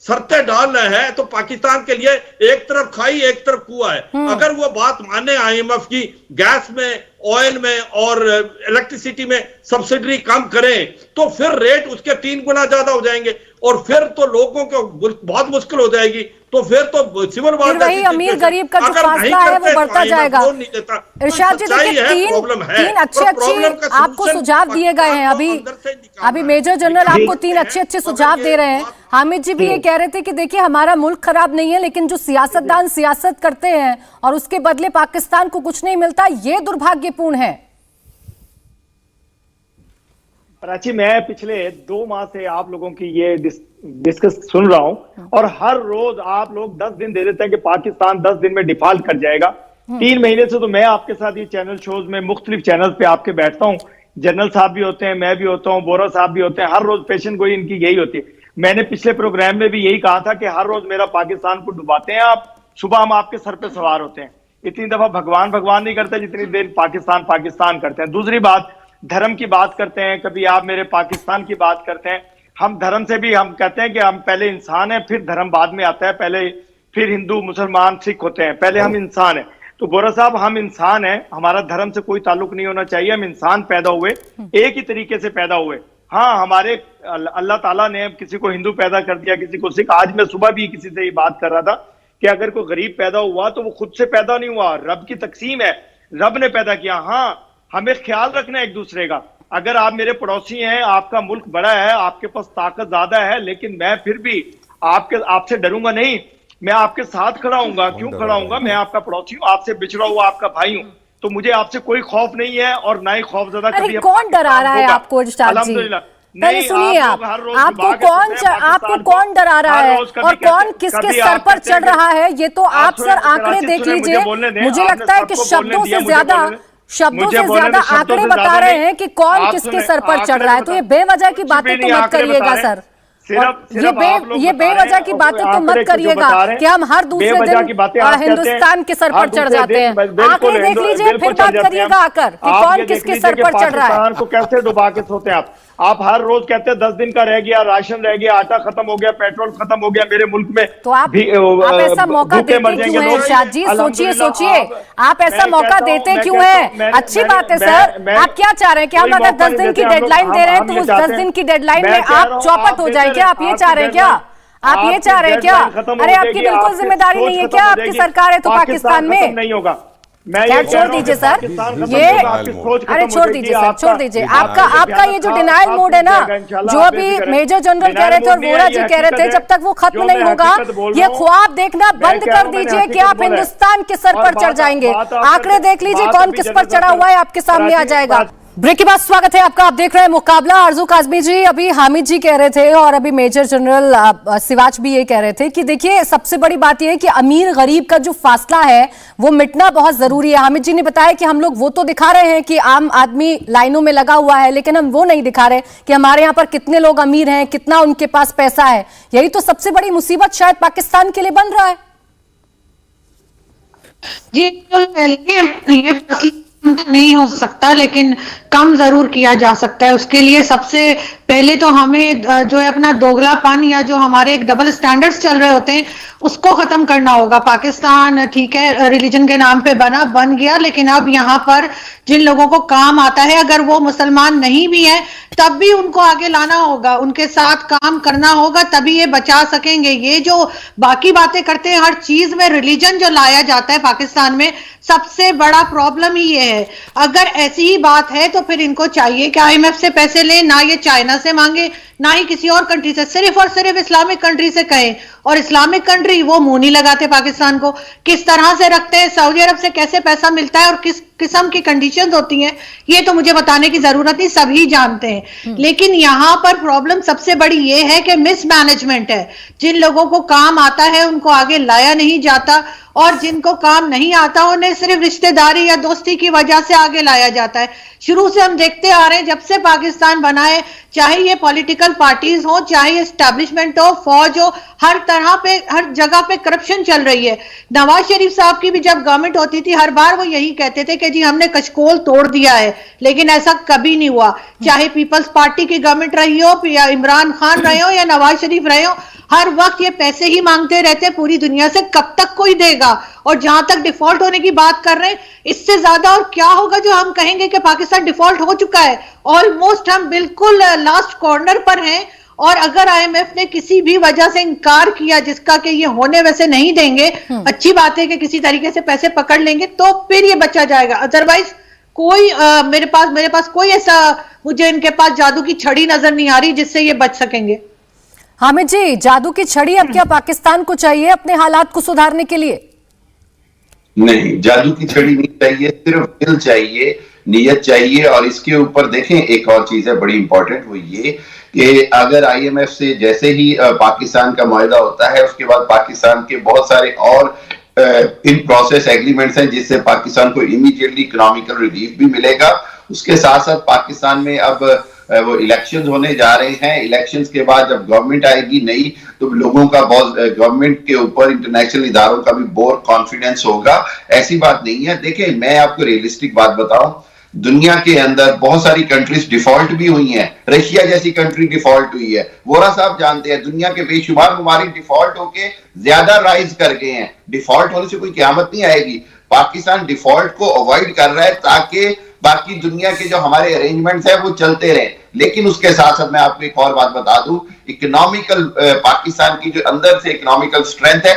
शर्तें डाल रहे हैं तो पाकिस्तान के लिए एक तरफ खाई एक तरफ कुआं है। अगर वो बात माने आईएमएफ की, गैस में, ऑयल में और इलेक्ट्रिसिटी में सब्सिडी कम करें, तो फिर रेट उसके 3 गुना ज्यादा हो जाएंगे, और फिर तो लोगों को बहुत मुश्किल हो जाएगी। तो फिर तो सिविल वार वही अमीर गरीब का जो फासला है वो बढ़ता जाएगा। इरशाद जी, देखिए तीन अच्छे आपको सुझाव दिए गए हैं। अभी मेजर जनरल आपको 3 अच्छे सुझाव दे रहे हैं। हामिद जी भी ये कह रहे थे कि देखिए हमारा मुल्क खराब नहीं है, लेकिन जो सियासतदान सियासत करते हैं और उसके बदले पाकिस्तान को कुछ नहीं मिलता, ये दुर्भाग्यपूर्ण है। प्राची, मैं पिछले 2 माह से आप लोगों की ये डिस्कस सुन रहा हूं, और हर रोज आप लोग 10 दिन दे देते हैं कि पाकिस्तान 10 दिन में डिफॉल्ट कर जाएगा। 3 महीने से तो मैं आपके साथ ये चैनल शोज में मुख्तलिफ चैनल पे आपके बैठता हूँ। जनरल साहब भी होते हैं, मैं भी होता हूँ, बोरा साहब भी होते हैं। हर रोज पेशेंट गोई इनकी यही होती है। मैंने पिछले प्रोग्राम में भी यही कहा था कि हर रोज मेरा पाकिस्तान को डुबाते हैं आप, सुबह हम आपके सर पे सवार होते हैं। इतनी दफा भगवान भगवान नहीं करते जितनी देर पाकिस्तान पाकिस्तान करते हैं। दूसरी बात, धर्म की बात करते हैं, कभी आप मेरे पाकिस्तान की बात करते हैं। हम धर्म से भी हम कहते हैं कि हम पहले इंसान हैं, फिर धर्म बाद में आता है, पहले फिर हिंदू मुसलमान सिख होते हैं, पहले हम इंसान हैं। तो बोरा साहब, हम इंसान हैं, हमारा धर्म से कोई ताल्लुक नहीं होना चाहिए। हम इंसान पैदा हुए, एक ही तरीके से पैदा हुए। हाँ, हमारे अल्लाह ताला ने किसी को हिंदू पैदा कर दिया, किसी को सिख। आज मैं सुबह भी किसी से ये बात कर रहा था कि अगर कोई गरीब पैदा हुआ तो वो खुद से पैदा नहीं हुआ, रब की तकसीम है, रब ने पैदा किया। हाँ, हमें ख्याल रखना है एक दूसरे का। अगर आप मेरे पड़ोसी हैं, आपका मुल्क बड़ा है, आपके पास ताकत ज्यादा है, लेकिन मैं फिर भी आपसे डरूंगा नहीं, मैं आपके साथ खड़ा हूंगा। क्यों खड़ा हूंगा? मैं आपका पड़ोसी हूँ, आपसे बिछड़ा हुआ आपका भाई हूँ, तो मुझे आपसे कोई खौफ नहीं है, और ना ही खौफ ज्यादा कभी। कौन डरा रहा है आपको इरशाद जी? पहले सुनिए, आपको कौन डरा रहा है और कौन किसके सर पर चढ़ रहा है, ये तो आप सर आंकड़े देख लीजिए। मुझे लगता है कि शब्दों से ज्यादा आंकड़े बता रहे हैं कि कौन किसके सर पर चढ़ रहा है। तो ये बेवजह की बातें तो मत करिएगा सर, ये बेवजह की बातें तो मत करिएगा कि हम हर दूसरे दिन हिंदुस्तान के सर पर चढ़ जाते हैं। आंकड़े देख लीजिए, फिर बात करिएगा आकर कि कौन किसके सर पर चढ़ रहा है। को कैसे डुबा के सोते हैं आप हर रोज कहते हैं 10 दिन का रह गया, राशन रह गया, आटा खत्म हो गया, पेट्रोल खत्म हो गया मेरे मुल्क में। तो आप ऐसा मौका देते क्यों हैं इरशाद जी? सोचिए, आप ऐसा मौका देते क्यों हैं? अच्छी बात है सर, आप क्या चाह रहे हैं कि हम अगर 10 दिन की डेडलाइन दे रहे हैं तो उस 10 दिन की डेडलाइन में आप चौपट हो जाए क्या? आप ये चाह रहे हैं क्या? आप ये चाह रहे हैं क्या? अरे आपकी बिल्कुल जिम्मेदारी नहीं है क्या? आपकी सरकार है तो पाकिस्तान में नहीं होगा। छोड़ दीजिए सर, ये अरे छोड़ दीजिए सर, छोड़ दीजिए। आपका ये जो डिनायल मोड है ना, जो अभी मेजर जनरल कह रहे थे और वोरा जी कह रहे थे, जब तक वो खत्म नहीं होगा, ये ख्वाब देखना बंद कर दीजिए कि आप हिंदुस्तान के सर पर चढ़ जाएंगे। आंकड़े देख लीजिए, कौन किस पर चढ़ा हुआ है आपके सामने आ जाएगा। ब्रेक के बाद स्वागत है आपका, आप देख रहे हैं मुकाबला। आरजू काजमी जी, अभी हामिद जी कह रहे थे और अभी मेजर जनरल सिवाच भी ये कह रहे थे कि देखिए सबसे बड़ी बात यह है कि अमीर गरीब का जो फासला है वो मिटना बहुत जरूरी है। हामिद जी ने बताया कि हम लोग वो तो दिखा रहे हैं कि आम आदमी लाइनों में लगा हुआ है, लेकिन हम वो नहीं दिखा रहे कि हमारे यहाँ पर कितने लोग अमीर हैं, कितना उनके पास पैसा है। यही तो सबसे बड़ी मुसीबत शायद पाकिस्तान के लिए बन रहा है। जी, नहीं हो सकता, लेकिन कम जरूर किया जा सकता है। उसके लिए सबसे पहले तो हमें जो है अपना दोगलापन या जो हमारे एक डबल स्टैंडर्ड्स चल रहे होते हैं उसको खत्म करना होगा। पाकिस्तान ठीक है रिलीजन के नाम पे बन गया, लेकिन अब यहाँ पर जिन लोगों को काम आता है, अगर वो मुसलमान नहीं भी है तब भी उनको आगे लाना होगा, उनके साथ काम करना होगा, तभी ये बचा सकेंगे। ये जो बाकी बातें करते हैं, हर चीज में रिलीजन जो लाया जाता है पाकिस्तान में, सबसे बड़ा प्रॉब्लम ही ये है। अगर ऐसी ही बात है तो फिर इनको चाहिए कि IMF से पैसे लें, ना ये चाइना से मांगे, ना ही किसी और कंट्री से, सिर्फ और सिर्फ इस्लामिक कंट्री से कहें, और इस्लामिक कंट्री वो मुंह नहीं लगाते पाकिस्तान को, किस तरह से रखते हैं, सऊदी अरब से कैसे पैसा मिलता है और किस किस्म की कंडीशंस होती हैं, ये तो मुझे बताने की जरूरत नहीं, सभी जानते हैं। लेकिन यहाँ पर प्रॉब्लम सबसे बड़ी ये है कि मिसमैनेजमेंट है। जिन लोगों को काम आता है उनको आगे लाया नहीं जाता, और जिनको काम नहीं आता उन्हें सिर्फ रिश्तेदारी या दोस्ती की वजह से आगे लाया जाता है। शुरू से हम देखते आ रहे हैं, जब से पाकिस्तान बना है, चाहे ये पॉलिटिकल पार्टीज हो, चाहे एस्टैब्लिशमेंट हो, फौज हो, हर तरह पे, हर जगह पे करप्शन चल रही है। नवाज शरीफ साहब की भी जब गवर्नमेंट होती थी, हर बार वो यही कहते थे कि जी हमने कशकोल तोड़ दिया है, लेकिन ऐसा कभी नहीं हुआ। चाहे पीपल्स पार्टी की गवर्नमेंट रही हो, या इमरान खान रहे हो, या नवाज शरीफ रहे हो, हर वक्त ये पैसे ही मांगते रहते पूरी दुनिया से, कब तक कोई देगा। और जहां तक डिफॉल्ट होने की बात कर रहे हैं, इससे ज्यादा और क्या होगा जो हम कहेंगे कि पाकिस्तान डिफॉल्ट हो चुका है। ऑलमोस्ट हम बिल्कुल लास्ट कॉर्नर पर हैं, और अगर आईएमएफ ने किसी भी वजह से इनकार किया जिसका कि ये होने वैसे नहीं देंगे, अच्छी बात है कि किसी तरीके से पैसे पकड़ लेंगे, तो फिर ये बचा जाएगा। अदरवाइज कोई मेरे पास कोई ऐसा, मुझे इनके पास जादू की छड़ी नजर नहीं आ रही जिससे ये बच सकेंगे। हामिद जी, जादू की छड़ी अब क्या पाकिस्तान को चाहिए अपने हालात को सुधारने के लिए? नहीं, जादू की छड़ी नहीं चाहिए, सिर्फ दिल चाहिए, नीयत चाहिए। और इसके ऊपर देखें, एक और चीज है बड़ी इंपॉर्टेंट, वो ये कि अगर आईएमएफ से जैसे ही पाकिस्तान का मुआहदा होता है, उसके बाद पाकिस्तान के बहुत सारे और इन प्रोसेस एग्रीमेंट्स हैं जिससे पाकिस्तान को इमीडिएटली इकोनॉमिकल रिलीफ भी मिलेगा। उसके साथ साथ पाकिस्तान में अब वो इलेक्शंस होने जा रहे हैं। इलेक्शंस के बाद जब गवर्नमेंट आएगी नई, तो लोगों का बहुत, गवर्नमेंट के ऊपर इंटरनेशनल इदारों का भी बहुत कॉन्फिडेंस होगा। ऐसी बात नहीं है। देखिए, मैं आपको रियलिस्टिक बात बताऊं, दुनिया के अंदर बहुत सारी कंट्रीज डिफॉल्ट भी हुई हैं। रशिया जैसी कंट्री डिफॉल्ट हुई है, वोरा साहब जानते हैं। दुनिया के बेशुमार ममालिक डिफॉल्ट होके ज्यादा राइज कर गए हैं। डिफॉल्ट होने से कोई क़यामत नहीं आएगी। पाकिस्तान डिफॉल्ट को अवॉइड कर रहा है ताकि बाकी दुनिया के जो हमारे अरेंजमेंट्स हैं वो चलते रहें। लेकिन उसके साथ साथ मैं आपको एक और बात बता दूं, इकोनॉमिकल पाकिस्तान की जो अंदर से इकोनॉमिकल स्ट्रेंथ है,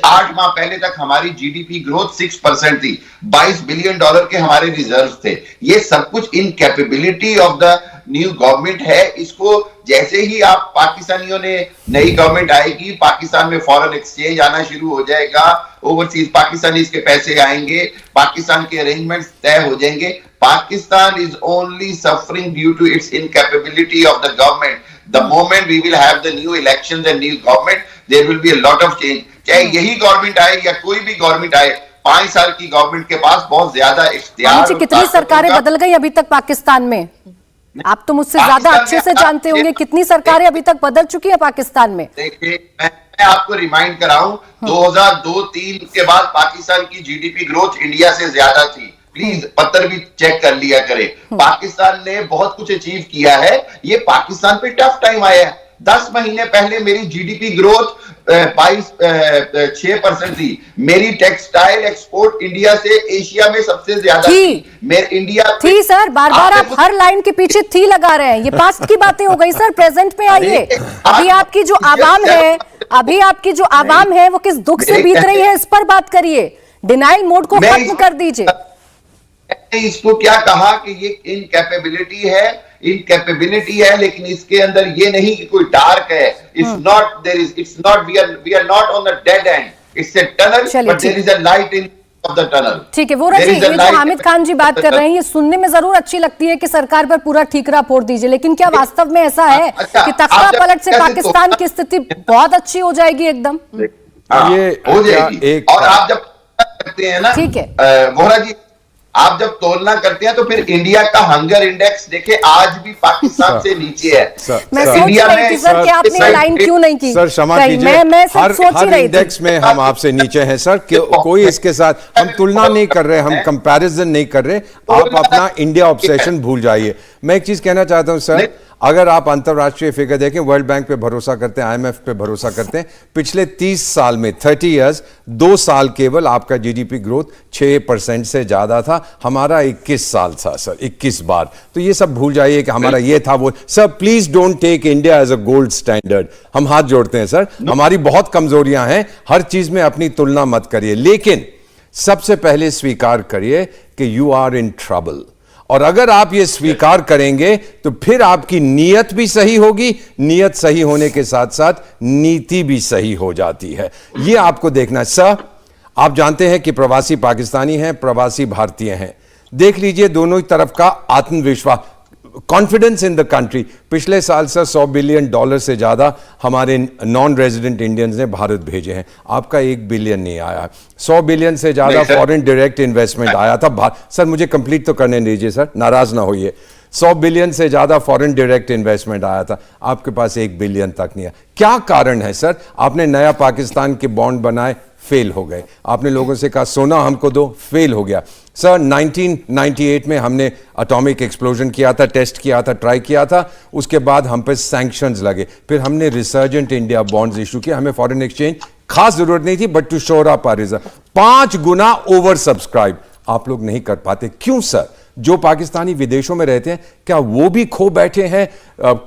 8 माह पहले तक हमारी जीडीपी ग्रोथ 6% थी, $22 बिलियन के हमारे रिजर्व थे। ये सब कुछ in capability of the new government है। इसको जैसे ही आप पाकिस्तानियों ने, नई गवर्नमेंट आएगी, पाकिस्तान में फॉरेन एक्सचेंज आना शुरू हो जाएगा, ओवरसीज पाकिस्तानीज के पैसे आएंगे, पाकिस्तान के अरेंजमेंट्स तय हो जाएंगे। Pakistan is only suffering due to its incapability of the government. The moment we will have the new elections and new government, there will be a lot of change. चाहे यही government आए या कोई भी government आए, 5 साल की government के पास बहुत ज्यादा इख्तियार। कितनी सरकारें बदल गई अभी तक पाकिस्तान में? आप तो मुझसे ज्यादा अच्छे से जानते होंगे, कितनी सरकारें अभी तक बदल चुकी है पाकिस्तान में? देखिए, मैं आपको रिमाइंड कराऊं, 2002-03 के बाद पाकिस्तान की जीडीपी ग्रोथ इंडिया से ज्यादा थी। प्लीज पत्र भी चेक कर लिया करें। पाकिस्तान ने बहुत कुछ अचीव किया है। ये पाकिस्तान पे टफ टाइम आया है। 10 महीने पहले मेरी जीडीपी ग्रोथ 6% थी। मेरी टेक्सटाइल एक्सपोर्ट इंडिया से एशिया में सबसे ज्यादा थी। मेरे इंडिया थी सर, बार बार आप हर लाइन के पीछे थी लगा रहे हैं। ये पास्ट की बातें हो गई सर, प्रेजेंट में आइए। अभी आपकी जो आवाम है, वो किस दुख से बीत रही है, इस पर बात करिए। डिनाइल मोड को खत्म कर दीजिए। इसको क्या कहा कि ये इनकैपेबिलिटी है, लेकिन इसके अंदर ये नहीं कि कोई डार्क है। We are not on the dead end, it's a tunnel, but there is a light in of the tunnel. ठीक है, वोरा जी, ये जो हामिद खान जी बात कर रहे हैं, ये सुनने में जरूर अच्छी लगती है कि सरकार पर पूरा ठीकरा फोड़ दीजिए, लेकिन क्या वास्तव में ऐसा है कि तख्ता पलट से पाकिस्तान की स्थिति बहुत अच्छी हो जाएगी एकदम? ये हो जाएगी। और आप जब करते हैं ना, ठीक है वोरा जी, आप जब तुलना करते हैं तो फिर इंडिया का हंगर इंडेक्स देखे आज भी पाकिस्तान से नीचे है। मैं सोच रही थी सर कि आपने लाइन क्यों नहीं की। सर क्षमा कीजिए, मैं हर इंडेक्स में हम आपसे नीचे हैं सर। कोई इसके साथ हम तुलना नहीं कर रहे, हम कंपैरिजन नहीं कर रहे। आप अपना इंडिया ऑब्सेशन भूल जाइए। मैं एक चीज कहना चाहता हूं सर, अगर आप अंतरराष्ट्रीय फिगर देखें, वर्ल्ड बैंक पे भरोसा करते हैं, आईएमएफ पे भरोसा करते हैं, पिछले 30 साल में 30 इयर्स 2 साल केवल आपका जीडीपी ग्रोथ 6% से ज्यादा था। हमारा 21 साल था सर, 21 बार। तो ये सब भूल जाइए कि हमारा ये था वो। Sir please don't take India as a gold standard. हम हाथ जोड़ते हैं सर, हमारी बहुत कमजोरियां हैं, हर चीज में अपनी तुलना मत करिए। लेकिन सबसे पहले स्वीकार करिए कि यू आर इन ट्रबल। और अगर आप ये स्वीकार करेंगे तो फिर आपकी नीयत भी सही होगी, नीयत सही होने के साथ साथ नीति भी सही हो जाती है। ये आपको देखना है। सर, आप जानते हैं कि प्रवासी पाकिस्तानी हैं, प्रवासी भारतीय हैं। देख लीजिए दोनों ही तरफ का आत्मविश्वास, कॉन्फिडेंस इन द कंट्री। पिछले साल सर $100 बिलियन से ज्यादा हमारे नॉन रेजिडेंट इंडियंस ने भारत भेजे हैं। आपका $1 बिलियन नहीं आया। 100 बिलियन से ज्यादा फॉरेन डायरेक्ट इन्वेस्टमेंट आया था। सर मुझे कंप्लीट तो करने दीजिए सर, नाराज ना होइए। 100 बिलियन से ज्यादा फॉरेन डायरेक्ट इन्वेस्टमेंट आया था, आपके पास 1 बिलियन तक नहीं है। क्या कारण है सर? आपने नया पाकिस्तान के बॉन्ड बनाए, फेल हो गए। आपने लोगों से कहा सोना हमको दो, फेल हो गया। सर 1998 में हमने एटॉमिक एक्सप्लोजन किया था, टेस्ट किया था, ट्राई किया था, उसके बाद हम पे सैंक्शंस लगे। फिर हमने रिसर्जेंट इंडिया बॉन्ड्स इशू किया। हमें फॉरेन एक्सचेंज खास जरूरत नहीं थी, but to shore up our reserve. 5 गुना ओवर सब्सक्राइब आप लोग नहीं कर पाते, क्यों सर? जो पाकिस्तानी विदेशों में रहते हैं, क्या वो भी खो बैठे हैं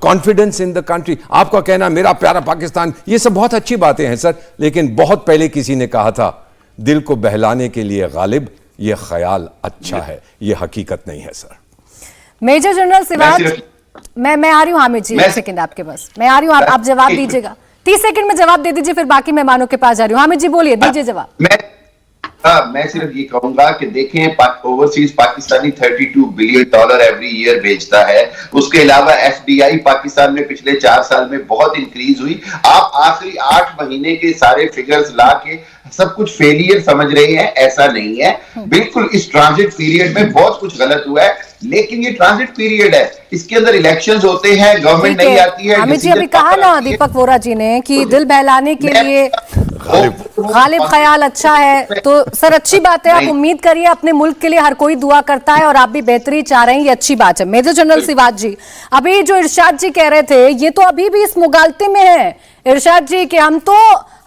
कॉन्फिडेंस इन द कंट्री? आपका कहना मेरा प्यारा पाकिस्तान, ये सब बहुत अच्छी बातें हैं सर, लेकिन बहुत पहले किसी ने कहा था दिल को बहलाने के लिए गालिब ये ख्याल अच्छा है, ये हकीकत नहीं है सर। मेजर जनरल सिवाज, मैं आ रही हूँ। हामिद जी, एक सेकंड आपके पास, मैं आ रही हूँ, आप जवाब दीजिएगा। 30 सेकंड में जवाब दे दीजिए, फिर बाकी मेहमानों के पास जा रही हूँ। हामिद जी बोलिए, दीजिए जवाब। मैं सिर्फ ये कहूंगा कि देखें, overseas Pakistani $32 billion every year बेचता है। उसके अलावा एफडीआई पाकिस्तान में पिछले 4 साल में बहुत इंक्रीज हुई। आप आखिरी 8 महीने के सारे फिगर्स ला के सब कुछ फेलियर समझ रहे हैं, ऐसा नहीं है। बिल्कुल इस ट्रांजिट पीरियड में बहुत कुछ गलत हुआ है, लेकिन ये ट्रांजिट पीरियड है, इसके अंदर इलेक्शंस होते हैं, गवर्नमेंट नहीं आती है। अमित जी अभी कहा ना दीपक वोरा जी ने कि दिल बहलाने के लिए गालिब ख्याल अच्छा है, तो सर अच्छी बात है। आप उम्मीद करिए, अपने मुल्क के लिए हर कोई दुआ करता है और आप भी बेहतरी चाह रहे हैं, ये अच्छी बात है। मेजर जनरल सिवाज जी, अभी जो इरशाद जी कह रहे थे, ये तो अभी भी इस मुगालते में है इरशाद जी कि हम तो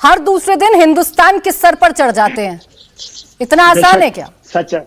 हर दूसरे दिन हिंदुस्तान के सर पर चढ़ जाते हैं। इतना आसान है क्या? सच है।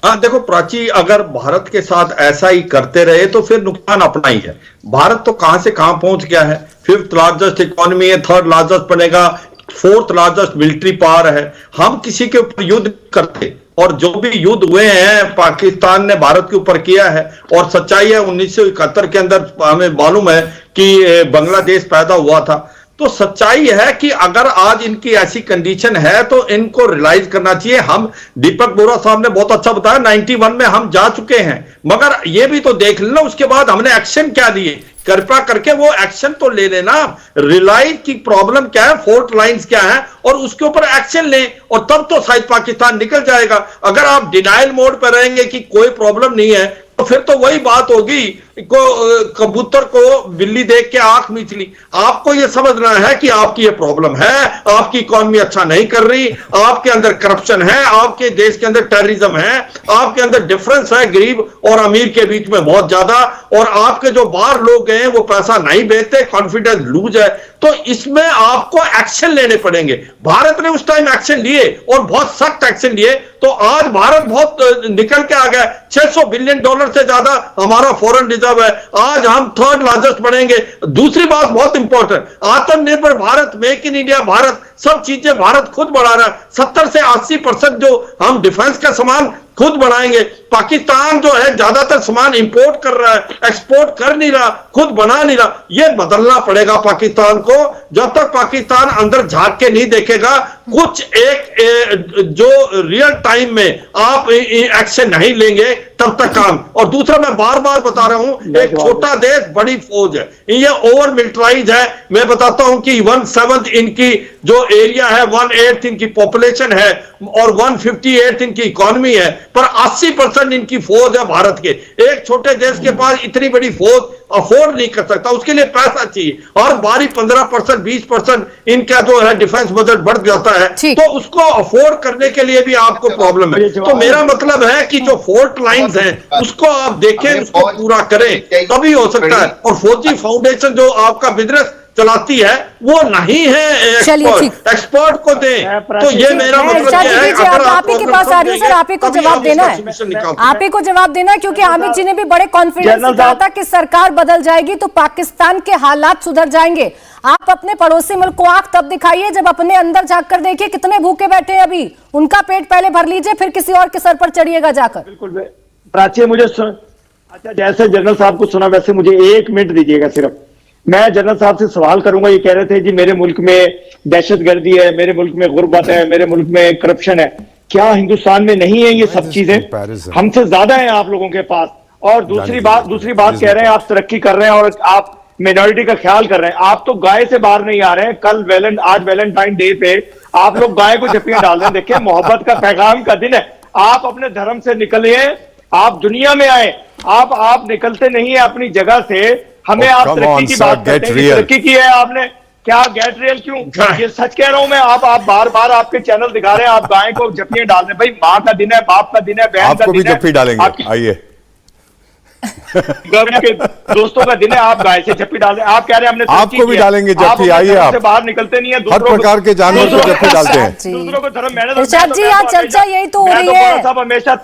हाँ देखो प्राची, अगर भारत के साथ ऐसा ही करते रहे तो फिर नुकसान अपना ही है। भारत तो कहां से कहां पहुंच गया है, 5th लार्जेस्ट इकोनॉमी है, 3rd लार्जेस्ट बनेगा, 4th लार्जेस्ट मिलिट्री पावर है। हम किसी के ऊपर युद्ध करते, और जो भी युद्ध हुए हैं पाकिस्तान ने भारत के ऊपर किया है। और सच्चाई है 1971 के अंदर हमें मालूम है कि बांग्लादेश पैदा हुआ था। तो सच्चाई है कि अगर आज इनकी ऐसी कंडीशन है तो इनको रियलाइज करना चाहिए। हम, दीपक बोरा साहब ने बहुत अच्छा बताया, 91 में हम जा चुके हैं, मगर ये भी तो देख लेना उसके बाद हमने एक्शन क्या दिए। कृपया करके वो एक्शन तो ले लेना, रियलाइज की प्रॉब्लम क्या है, फोर्ट लाइंस क्या है, और उसके ऊपर एक्शन लें, और तब तो शायद पाकिस्तान निकल जाएगा। अगर आप डिनाइल मोड पर रहेंगे कि कोई प्रॉब्लम नहीं है, तो फिर तो वही बात होगी कबूतर को बिल्ली देख के आंख मीच ली। आपको यह समझना है कि आपकी ये प्रॉब्लम है, आपकी इकोनॉमी अच्छा नहीं कर रही, आपके अंदर करप्शन है, आपके देश के अंदर टेररिज्म है, आपके अंदर डिफरेंस है गरीब और अमीर के बीच में बहुत ज्यादा, और आपके जो बाहर लोग हैं वो पैसा नहीं भेजते, कॉन्फिडेंस लूज है। तो इसमें आपको एक्शन लेने पड़ेंगे। भारत ने उस टाइम एक्शन लिए और बहुत सख्त एक्शन लिए, तो आज भारत बहुत निकल के आ गया। $600 बिलियन से ज्यादा हमारा फॉरेन रिजर्व है। आज हम 3rd लार्जेस्ट बनेंगे। दूसरी बात बहुत इंपॉर्टेंट, आत्मनिर्भर Bharat, make in India Bharat, सब चीजें भारत खुद बढ़ा रहा है। 70 से 80% जो हम डिफेंस का सामान खुद बढ़ाएंगे। पाकिस्तान जो है ज्यादातर सामान इंपोर्ट कर रहा है, एक्सपोर्ट कर नहीं रहा, खुद बना नहीं रहा। ये बदलना पड़ेगा पाकिस्तान को। जब तक पाकिस्तान अंदर झांक के नहीं देखेगा, कुछ एक जो रियल टाइम में आप एक्शन नहीं लेंगे, तब तक काम। और दूसरा, मैं बार बार बता रहा हूं, एक छोटा देश बड़ी फौज है, ये ओवर मिलिटराइज है। मैं बताता हूं कि 1/7 इनकी जो एरिया है, 1/8 इनकी पॉपुलेशन है, और 1/58 इनकी इकोनॉमी है, पर 80% इनकी फौज है भारत के। एक छोटे देश के पास इतनी बड़ी फौज अफोर्ड नहीं कर सकता, उसके लिए पैसा चाहिए। और 12-15%, 20% इनका जो है डिफेंस बजट बढ़ जाता है, तो उसको अफोर्ड करने के लिए भी आपको प्रॉब्लम है। तो मेरा मतलब है कि जो फोर्ट लाइंस हैं उसको आप देखें, उसको पूरा करें, तभी हो सकता है। और फौजी फाउंडेशन जो आपका बिजनेस चलाती है वो नहीं है एक्सपर्ट को दें। तो ये मेरा मतलब है। आप ही के पास आ रही हूँ सर, आप ही को जवाब देना है, आप ही को जवाब देना है, क्योंकि हामिद जी ने भी बड़े कॉन्फिडेंस से कहा था कि सरकार बदल जाएगी तो पाकिस्तान के हालात सुधर जाएंगे। आप अपने पड़ोसी मुल्क को आंख तब दिखाइए जब अपने अंदर झांक कर देखिए कितने भूखे बैठे हैं अभी। उनका पेट पहले भर लीजिए, फिर किसी और के सर पर चढ़िएगा जाकर। बिल्कुल प्राची, मुझे अच्छा, जैसे जनरल साहब को सुना वैसे मुझे 1 मिनट दीजिएगा सिर्फ। मैं जनरल साहब से सवाल करूंगा। ये कह रहे थे जी मेरे मुल्क में दहशतगर्दी है, मेरे मुल्क में गुर्बत है, मेरे मुल्क में करप्शन है। क्या हिंदुस्तान में नहीं है ये सब चीजें? हमसे ज्यादा है आप लोगों के पास। और दूसरी बात कह रहे हैं आप तरक्की कर रहे हैं और आप मिनॉरिटी का ख्याल कर रहे हैं। आप तो गाय से बाहर नहीं आ रहे हैं। आज वैलेंटाइन डे पे आप लोग गाय को जप्पियां डाल रहे हैं। देखिए, मोहब्बत का पैगाम का दिन है। आप अपने धर्म से निकलिए, आप दुनिया में आए। आप निकलते नहीं है अपनी जगह से। हमें आप तरक्की की बात करते हैं। तरक्की की है आपने क्या? गेट रियल क्यों? ये सच कह रहा हूं मैं। आप बार बार आपके चैनल दिखा रहे हैं, आप गाय को जप्पियां डाल रहे हैं। भाई, माँ का दिन है, बाप का दिन है, बहन का दिन है। आपको भी जप्पी डालेंगे, आइए। के दोस्तों का दिन है, आप गाय से जप्पी डाल रहे हैं। आप कह रहे हैं हमने आपको भी डालेंगे जप्पी, आइए। आप बाहर निकलते नहीं है, हर प्रकार के जानवर को जप्पी डालते हैं। दूसरों को धर्म। इरशाद जी, आज चर्चा यही तो हो रही है। साहब हमेशा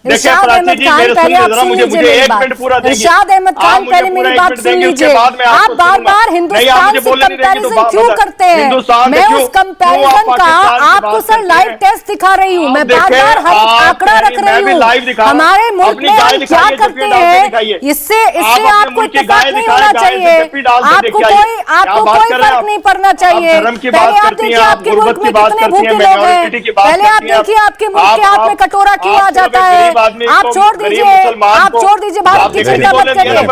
इरशाद अहमद खान, पहले आप सुन लीजिए मेरी बात। इरशाद अहमद खान, पहले मेरी बात सुन लीजिए। आप बार बार हिंदुस्तान से कंपैरिजन क्यों करते हैं? मैं उस कंपैरिजन का आपको सर लाइव टेस्ट दिखा रही हूँ। मैं बार बार हर आंकड़ा रख रही हूँ। हमारे मुल्क में हम क्या करते हैं, इससे आपको इत्तेफाक नहीं होना चाहिए। आपको कोई फर्क नहीं पड़ना चाहिए। पहले आप देखिए आपके मुल्क में कितने भूखे लोग हैं। पहले आप देखिए आपके मुल्क के हाथ में कटोरा क्यों आ जाता है। आप छोड़ दीजिए भारत की चिंता मत करिए।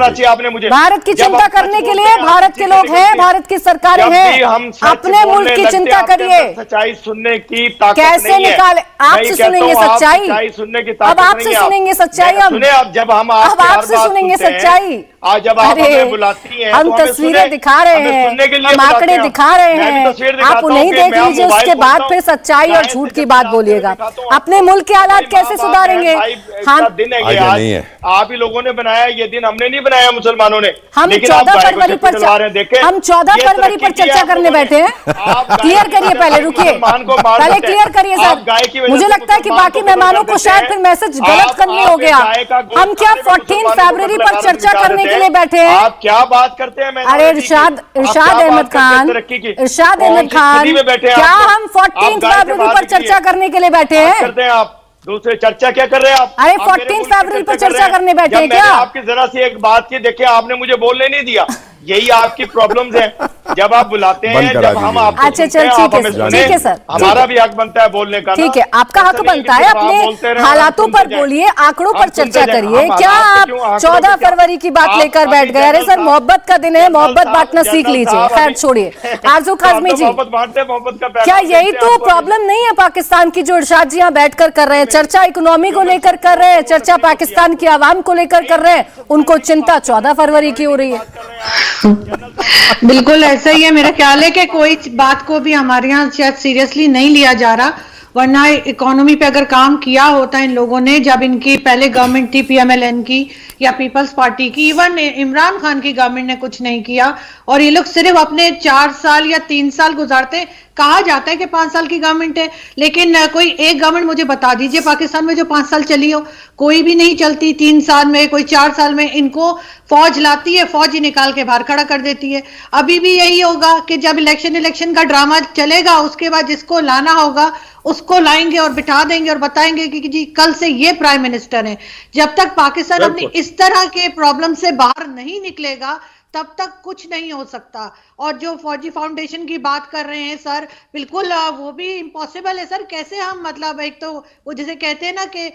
भारत की चिंता करने के लिए भारत के लोग हैं, भारत की सरकारें हैं। अपने मुल्क की चिंता करिए। सच्चाई सुनने की ताकत कैसे निकाले? आपसे सुनेंगे सच्चाई। सुनने की अब आपसे सुनेंगे सच्चाई। अब आपसे सुनेंगे सच्चाई। जब आप हमें बुलाती हैं, हम तस्वीरें दिखा रहे हैं, हम आंकड़े दिखा रहे हैं। आप उन्हें देख लीजिए, उसके बाद फिर सच्चाई और झूठ की बात बोलिएगा। अपने मुल्क के हालात कैसे सुधारेंगे? हम दिन है ये आज आप ही लोगों ने बनाया ये दिन, हमने नहीं बनाया मुसलमानों ने। हम 14 फरवरी पर चर्चा करने बैठे हैं। क्लियर करिए, पहले रुकिए, पहले क्लियर करिए सर। मुझे लगता है कि बाकी मेहमानों को शायद फिर मैसेज गलत करने हो गया। हम क्या 14 फरवरी पर चर्चा करने के लिए बैठे हैं? आप क्या बात करते हैं? अरे इरशाद अहमद खान, क्या हम 14 फरवरी पर चर्चा करने के लिए बैठे हैं? करते हैं आप दूसरे चर्चा क्या कर रहे हैं आप? अरे 14 फरवरी पर चर्चा करने बैठे हैं क्या? आपकी जरा सी एक बात की, देखिए आपने मुझे बोलने नहीं दिया। यही आपकी प्रॉब्लम्स हैं। जब आप बुलाते हैं, जब हम आपको अच्छा चल ठीक है सर, हमारा भी हक बनता है बोलने का। ठीक है, आपका हक बनता है। अपने हालातों पर बोलिए, आंकड़ों पर चर्चा करिए। क्या आप 14 फरवरी की बात लेकर बैठ गए? अरे सर, मोहब्बत का दिन है, मोहब्बत बांटना सीख लीजिए। खैर छोड़िए। आरजू काज़मी जी, क्या यही तो प्रॉब्लम नहीं है पाकिस्तान की, जो इरशाद जी यहाँ बैठकर कर रहे हैं? चर्चा इकोनॉमी को लेकर कर रहे हैं, चर्चा पाकिस्तान की आवाम को लेकर कर रहे हैं। उनको चिंता 14 फरवरी की हो रही है। बिल्कुल ऐसा ही है। मेरा ख्याल है कि कोई बात को भी हमारे यहाँ शायद सीरियसली नहीं लिया जा रहा, वरना इकोनॉमी पे अगर काम किया होता इन लोगों ने, जब इनकी पहले गवर्नमेंट थी PMLN की या पीपल्स पार्टी की, इवन इमरान खान की गवर्नमेंट ने कुछ नहीं किया। और ये लोग सिर्फ अपने 4 साल या 3 साल गुजारते। कहा जाता है कि 5 साल की गवर्नमेंट है, लेकिन कोई एक गवर्नमेंट मुझे बता दीजिए पाकिस्तान में जो 5 साल चली हो। कोई भी नहीं चलती। 3 साल में, कोई 4 साल में इनको फौज लाती है, फौज ही निकाल के बाहर खड़ा कर देती है। अभी भी यही होगा कि जब इलेक्शन का ड्रामा चलेगा, उसके बाद जिसको लाना होगा उसको लाएंगे और बिठा देंगे और बताएंगे कि जी कल से ये प्राइम मिनिस्टर है। जब तक पाकिस्तान अपनी इस तरह के प्रॉब्लम से बाहर नहीं निकलेगा, तब तक कुछ नहीं हो सकता। और जो फौजी फाउंडेशन की बात कर रहे हैं सर, बिल्कुल वो भी इम्पॉसिबल है सर। कैसे हम, मतलब एक तो वो जैसे कहते हैं ना कि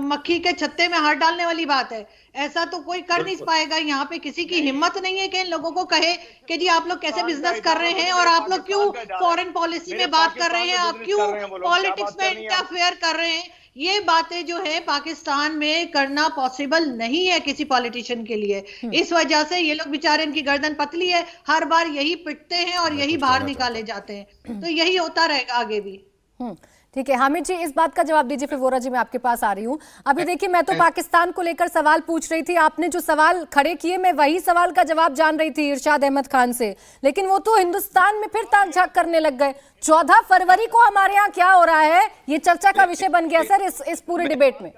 मक्खी के छत्ते में हाथ डालने वाली बात है, ऐसा तो कोई कर नहीं पाएगा। यहाँ पे किसी की हिम्मत नहीं है कि इन लोगों को कहे कि जी आप लोग कैसे बिजनेस कर रहे हैं और आप लोग क्यों फॉरेन पॉलिसी में बात कर रहे हैं, आप क्यों पॉलिटिक्स में इंटरफेयर कर रहे हैं। ये बातें जो है पाकिस्तान में करना पॉसिबल नहीं है किसी पॉलिटिशियन के लिए। इस वजह से ये लोग बेचारे, इनकी गर्दन पतली है, हर बार यही पिटते हैं और यही बाहर निकाले जाते हैं। तो यही होता रहेगा आगे भी। ठीक है हामिद जी, इस बात का जवाब दीजिए। फिर वोरा जी, मैं आपके पास आ रही हूँ। अभी देखिए, मैं तो पाकिस्तान को लेकर सवाल पूछ रही थी, आपने जो सवाल खड़े किए मैं वही सवाल का जवाब जान रही थी इरशाद अहमद खान से, लेकिन वो तो हिंदुस्तान में फिर ताक झांक करने लग गए। 14 फरवरी को हमारे यहाँ क्या हो रहा है, ये चर्चा का विषय बन गया सर इस पूरे डिबेट में।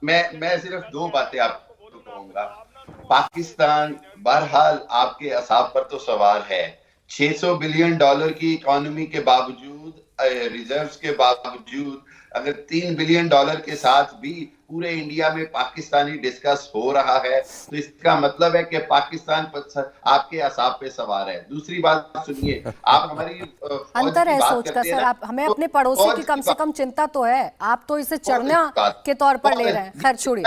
मैं सिर्फ 2 बातें आपको कहूंगा। पाकिस्तान बहरहाल आपके असाब पर तो सवार है। $600 बिलियन की इकोनॉमी के बावजूद रिजर्व्स के बावजूद अगर $3 बिलियन के साथ भी पूरे इंडिया में पाकिस्तानी डिस्कस हो रहा है तो इसका मतलब है कि पाकिस्तान आपके असाब पे सवार है। दूसरी बात सुनिए, आप हमारी अंतर है सोच का सर, आप हमें अपने पड़ोसी की कम से कम चिंता तो है, आप तो इसे चढ़ना के तौर पर ले रहे हैं। खैर छोड़िए,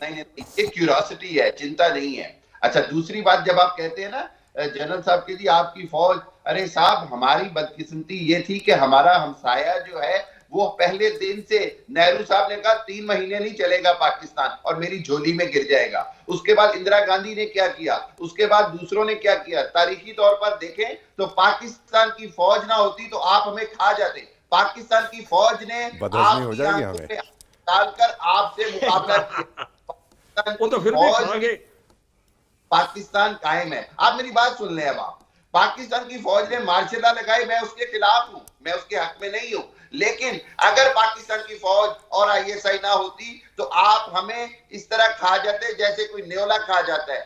ये क्यूरियोसिटी है, चिंता नहीं है। अच्छा, दूसरी बात जब आप कहते हैं ना जनरल साहब के जी आपकी फौज, अरे साहब हमारी बदकिस्मती ये थी कि हमारा हमसाया जो है वो पहले दिन से नेहरू साहब ने कहा 3 महीने नहीं चलेगा पाकिस्तान और मेरी झोली में गिर जाएगा। उसके बाद इंदिरा गांधी ने क्या किया, उसके बाद दूसरों ने क्या किया। तारीखी तौर पर देखें तो पाकिस्तान की फौज ना होती तो आप हमें खा जाते। पाकिस्तान की फौज ने हो जाएगी हमें डालकर आपसे मुकाबला किया। वो तो फिर भी खाएंगे। पाकिस्तान कायम है। आप मेरी बात सुन लें। अब आप पाकिस्तान की फौज ने मार्शल लॉ लगाई, मैं उसके खिलाफ हूं, मैं उसके हक में नहीं हूं, लेकिन अगर पाकिस्तान की फौज और ISI ना होती तो आप हमें इस तरह खा जाते जैसे कोई न्योला खा जाता है।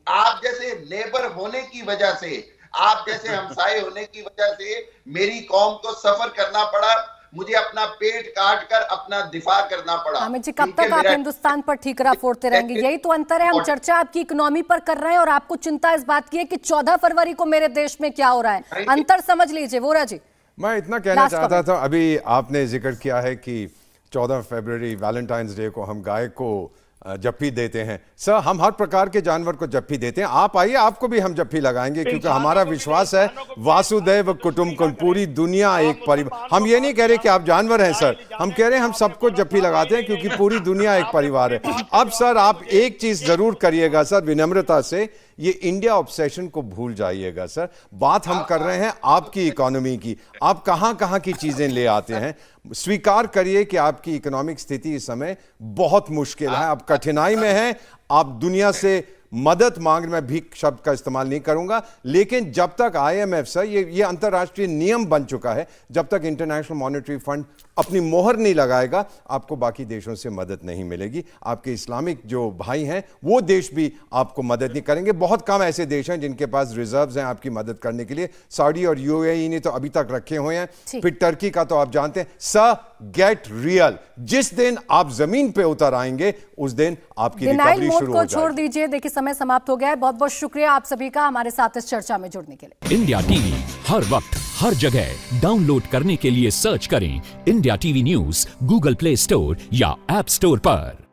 आप जैसे नेबर होने की वजह से, आप जैसे हमसाए होने की वजह से मेरी कौम को सफर करना पड़ा, मुझे अपना पेट काट कर अपना दिफा करना पड़ा। हामिद जी, कब तक आप हिंदुस्तान पर ठीकरा फोड़ते रहेंगे? यही तो अंतर है, हम चर्चा आपकी इकोनॉमी पर कर रहे हैं और आपको चिंता इस बात की है कि 14 फरवरी को मेरे देश में क्या हो रहा है। अंतर समझ लीजिए। वोरा जी, मैं इतना कहना चाहता था, अभी आपने जिक्र किया है कि 14 फरवरी वैलेंटाइंस डे को हम गाय को जप्फी देते हैं। सर, हम हर प्रकार के जानवर को जप्फी देते हैं। आप आइए, आपको भी हम जप्फी लगाएंगे, क्योंकि हमारा विश्वास है वासुदेव कुटुंबकम, पूरी दुनिया एक परिवार। हम ये नहीं कह रहे कि आप जानवर हैं सर, हम कह रहे हैं हम सबको जप्फी लगाते हैं क्योंकि पूरी दुनिया एक परिवार है। अब सर आप एक चीज जरूर करिएगा सर, विनम्रता से, ये इंडिया ऑब्सेशन को भूल जाइएगा सर। बात हम कर रहे हैं आपकी इकोनॉमी की, आप कहां कहां की चीजें ले आते हैं। स्वीकार करिए कि आपकी इकोनॉमिक स्थिति इस समय बहुत मुश्किल है, आप कठिनाई में हैं, आप दुनिया से मदद मांग, मैं भीख शब्द का इस्तेमाल नहीं करूंगा, लेकिन जब तक IMF सर, ये अंतर्राष्ट्रीय नियम बन चुका है, जब तक इंटरनेशनल मॉनेटरी फंड अपनी मोहर नहीं लगाएगा, आपको बाकी देशों से मदद नहीं मिलेगी। आपके इस्लामिक जो भाई हैं वो देश भी आपको मदद नहीं करेंगे। बहुत कम ऐसे देश हैं जिनके पास रिजर्व्स हैं आपकी मदद करने के लिए। सऊदी और UAE ने तो अभी तक रखे हुए हैं, फिर टर्की का तो आप जानते हैं। सर, गेट रियल, जिस दिन आप जमीन पे उतर आएंगे उस दिन आपकी रिकवरी शुरू हो जाएगी। छोड़ दीजिए, देखिए समय समाप्त हो गया है। बहुत बहुत शुक्रिया आप सभी का हमारे साथ इस चर्चा में जुड़ने के लिए। इंडिया टीवी हर वक्त हर जगह डाउनलोड करने के लिए सर्च करें India TV news Google play store या ऐप स्टोर पर।